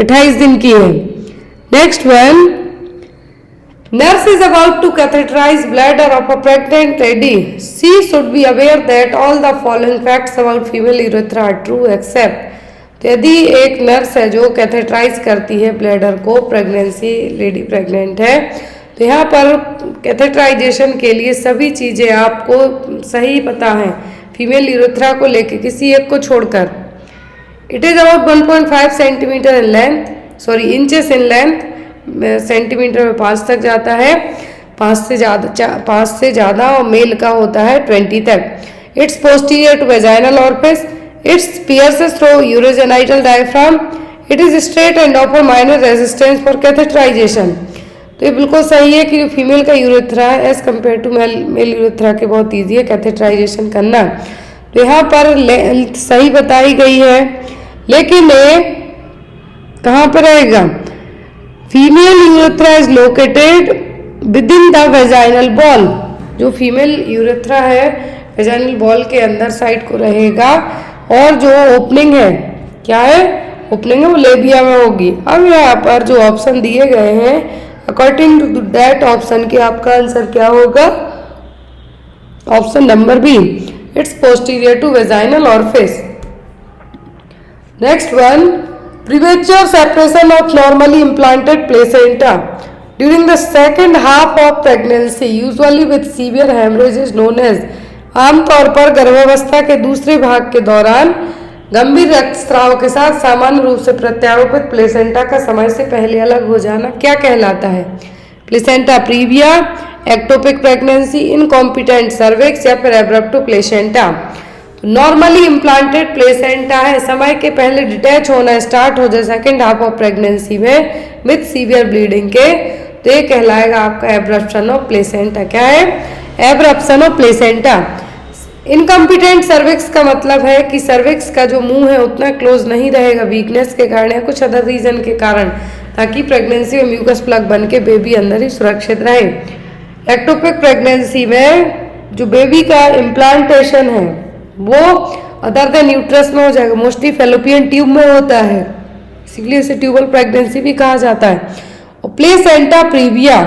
28 दिन की है। Next one, nurse is about to catheterize bladder of a pregnant lady, she should be aware that all the following facts about female urethra are true except. तो यदि एक नर्स है जो कैथेटराइज करती है ब्लैडर को, प्रेगनेंसी, लेडी प्रेग्नेंट है, तो यहाँ पर कैथेटराइजेशन के लिए सभी चीज़ें आपको सही पता है फीमेल यूरेथ्रा को लेके, किसी एक को छोड़कर। It is about 1.5 centimetre in length, sorry inches in length, centimetre में 5 तक जाता है, 5 से ज़्यादा, और मेल का होता है 20 तक। It's posterior to vaginal orifice, it's pierces through urogenital diaphragm, it is straight and offer minor resistance for catheterisation. तो ये बिल्कुल सही है कि फीमेल का यूरेथ्रा है as compare to male urethra के बहुत ईजी है कैथेटराइजेशन करना। तो यहाँ पर सही बताई गई है, लेकिन ये कहाँ पर रहेगा? Female urethra is located with in the vaginal ball. जो फीमेल यूरेथ्रा है वेजाइनल बॉल के अंदर साइड को रहेगा, और जो ओपनिंग है, क्या है ओपनिंग है, वो लेबिया में होगी। अब यहाँ पर जो ऑप्शन दिए गए हैं, अकॉर्डिंग टू दैट ऑप्शन के आपका आंसर क्या होगा? Option number B, it's posterior to vaginal orifice. Next one, premature separation of normally implanted placenta during the second half of pregnancy usually with severe haemorrhage is known as. आमतौर पर गर्भावस्था के दूसरे भाग के दौरान गंभीर रक्तस्राव के साथ सामान्य रूप से प्रत्यारोपित प्लेसेंटा का समय से पहले अलग हो जाना क्या कहलाता है? Placenta previa, ectopic pregnancy, incompetent cervix या फिर एब्रप्टो प्लेसेंटा। तो नॉर्मली इम्प्लांटेड प्लेसेंटा है, समय के पहले डिटैच होना स्टार्ट हो जाए सेकेंड हाफ ऑफ प्रेगनेंसी में विथ सीवियर ब्लीडिंग के, तो ये कहलाएगा आपका एब्रप्शन ऑफ प्लेसेंटा। क्या है? Abruption of placenta. Incompetent cervix का मतलब है कि सर्विक्स का जो मुंह है उतना क्लोज नहीं रहेगा वीकनेस के कारण या कुछ अदर रीजन के कारण, ताकि प्रेगनेंसी में म्यूकस प्लग बन के बेबी अंदर ही सुरक्षित रहे। एक्टोपिक प्रेगनेंसी में जो बेबी का इम्प्लांटेशन है वो अदर देन यूट्रस में हो जाएगा, मोस्टली फेलोपियन ट्यूब में होता है, इसीलिए इसे ट्यूबल प्रेगनेंसी भी कहा जाता है। और प्लेसेंटा प्रीविया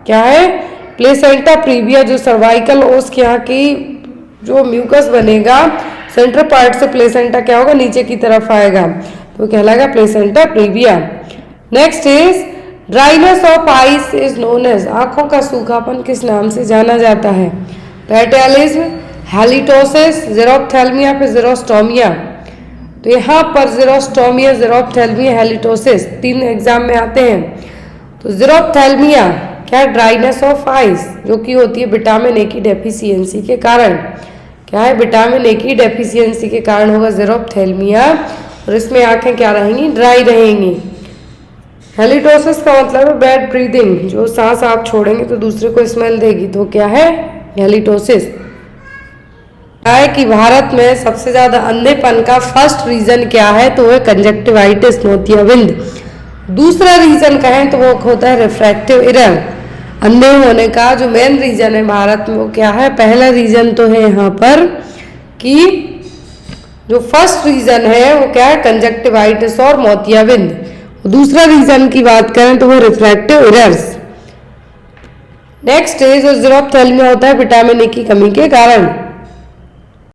क्या है? प्लेसेंटा प्रीविया जो सर्वाइकल ओस के यहाँ की जो म्यूकस बनेगा सेंट्रल पार्ट से प्लेसेंटा क्या होगा? नीचे की तरफ आएगा, तो कहलाएगा placenta praevia. Next is dryness of eyes is known as. आंखों का सूखापन किस नाम से जाना जाता है? पैटेलिज्म, हैलिटोसिस, ज़ेरोफ्थैल्मिया फिर ज़ेरोस्टोमिया। तो यहाँ पर ज़ेरोस्टोमिया, ज़ेरोफ्थैल्मिया, हैलिटोसिस 3 एग्जाम में आते हैं। तो ज़ेरोफ्थैल्मिया क्या? ड्राइनेस ऑफ आइज, जो कि होती है विटामिन ए की डेफिशिएंसी के कारण। क्या है? विटामिन ए की डेफिशिएंसी के कारण होगा ज़ेरोफ्थैल्मिया, और इसमें आंखें क्या रहेंगी? ड्राई रहेंगी। हेलिटोसिस का मतलब है बैड ब्रीदिंग, जो सांस आप छोड़ेंगे तो दूसरे को स्मेल देगी, तो क्या है हेलिटोसिस। है कि भारत में सबसे ज्यादा अंधेपन का फर्स्ट रीजन क्या है, तो है कंजक्टिवाइटिस, मोतियाबिंद। दूसरा रीजन कहें तो वो होता है रिफ्रैक्टिव एरर, अंधे होने का जो मेन रीजन है भारत में वो क्या है। पहला रीजन तो है यहाँ पर कि जो फर्स्ट रीजन है वो क्या है कंजक्टिवाइटिस और मोतियाबिंद। दूसरा रीजन की बात करें तो वो रिफ्रैक्टिव एरर्स। नेक्स्ट है जो ज़ीरोफ्थेल्मिया होता है विटामिन ए की कमी के कारण।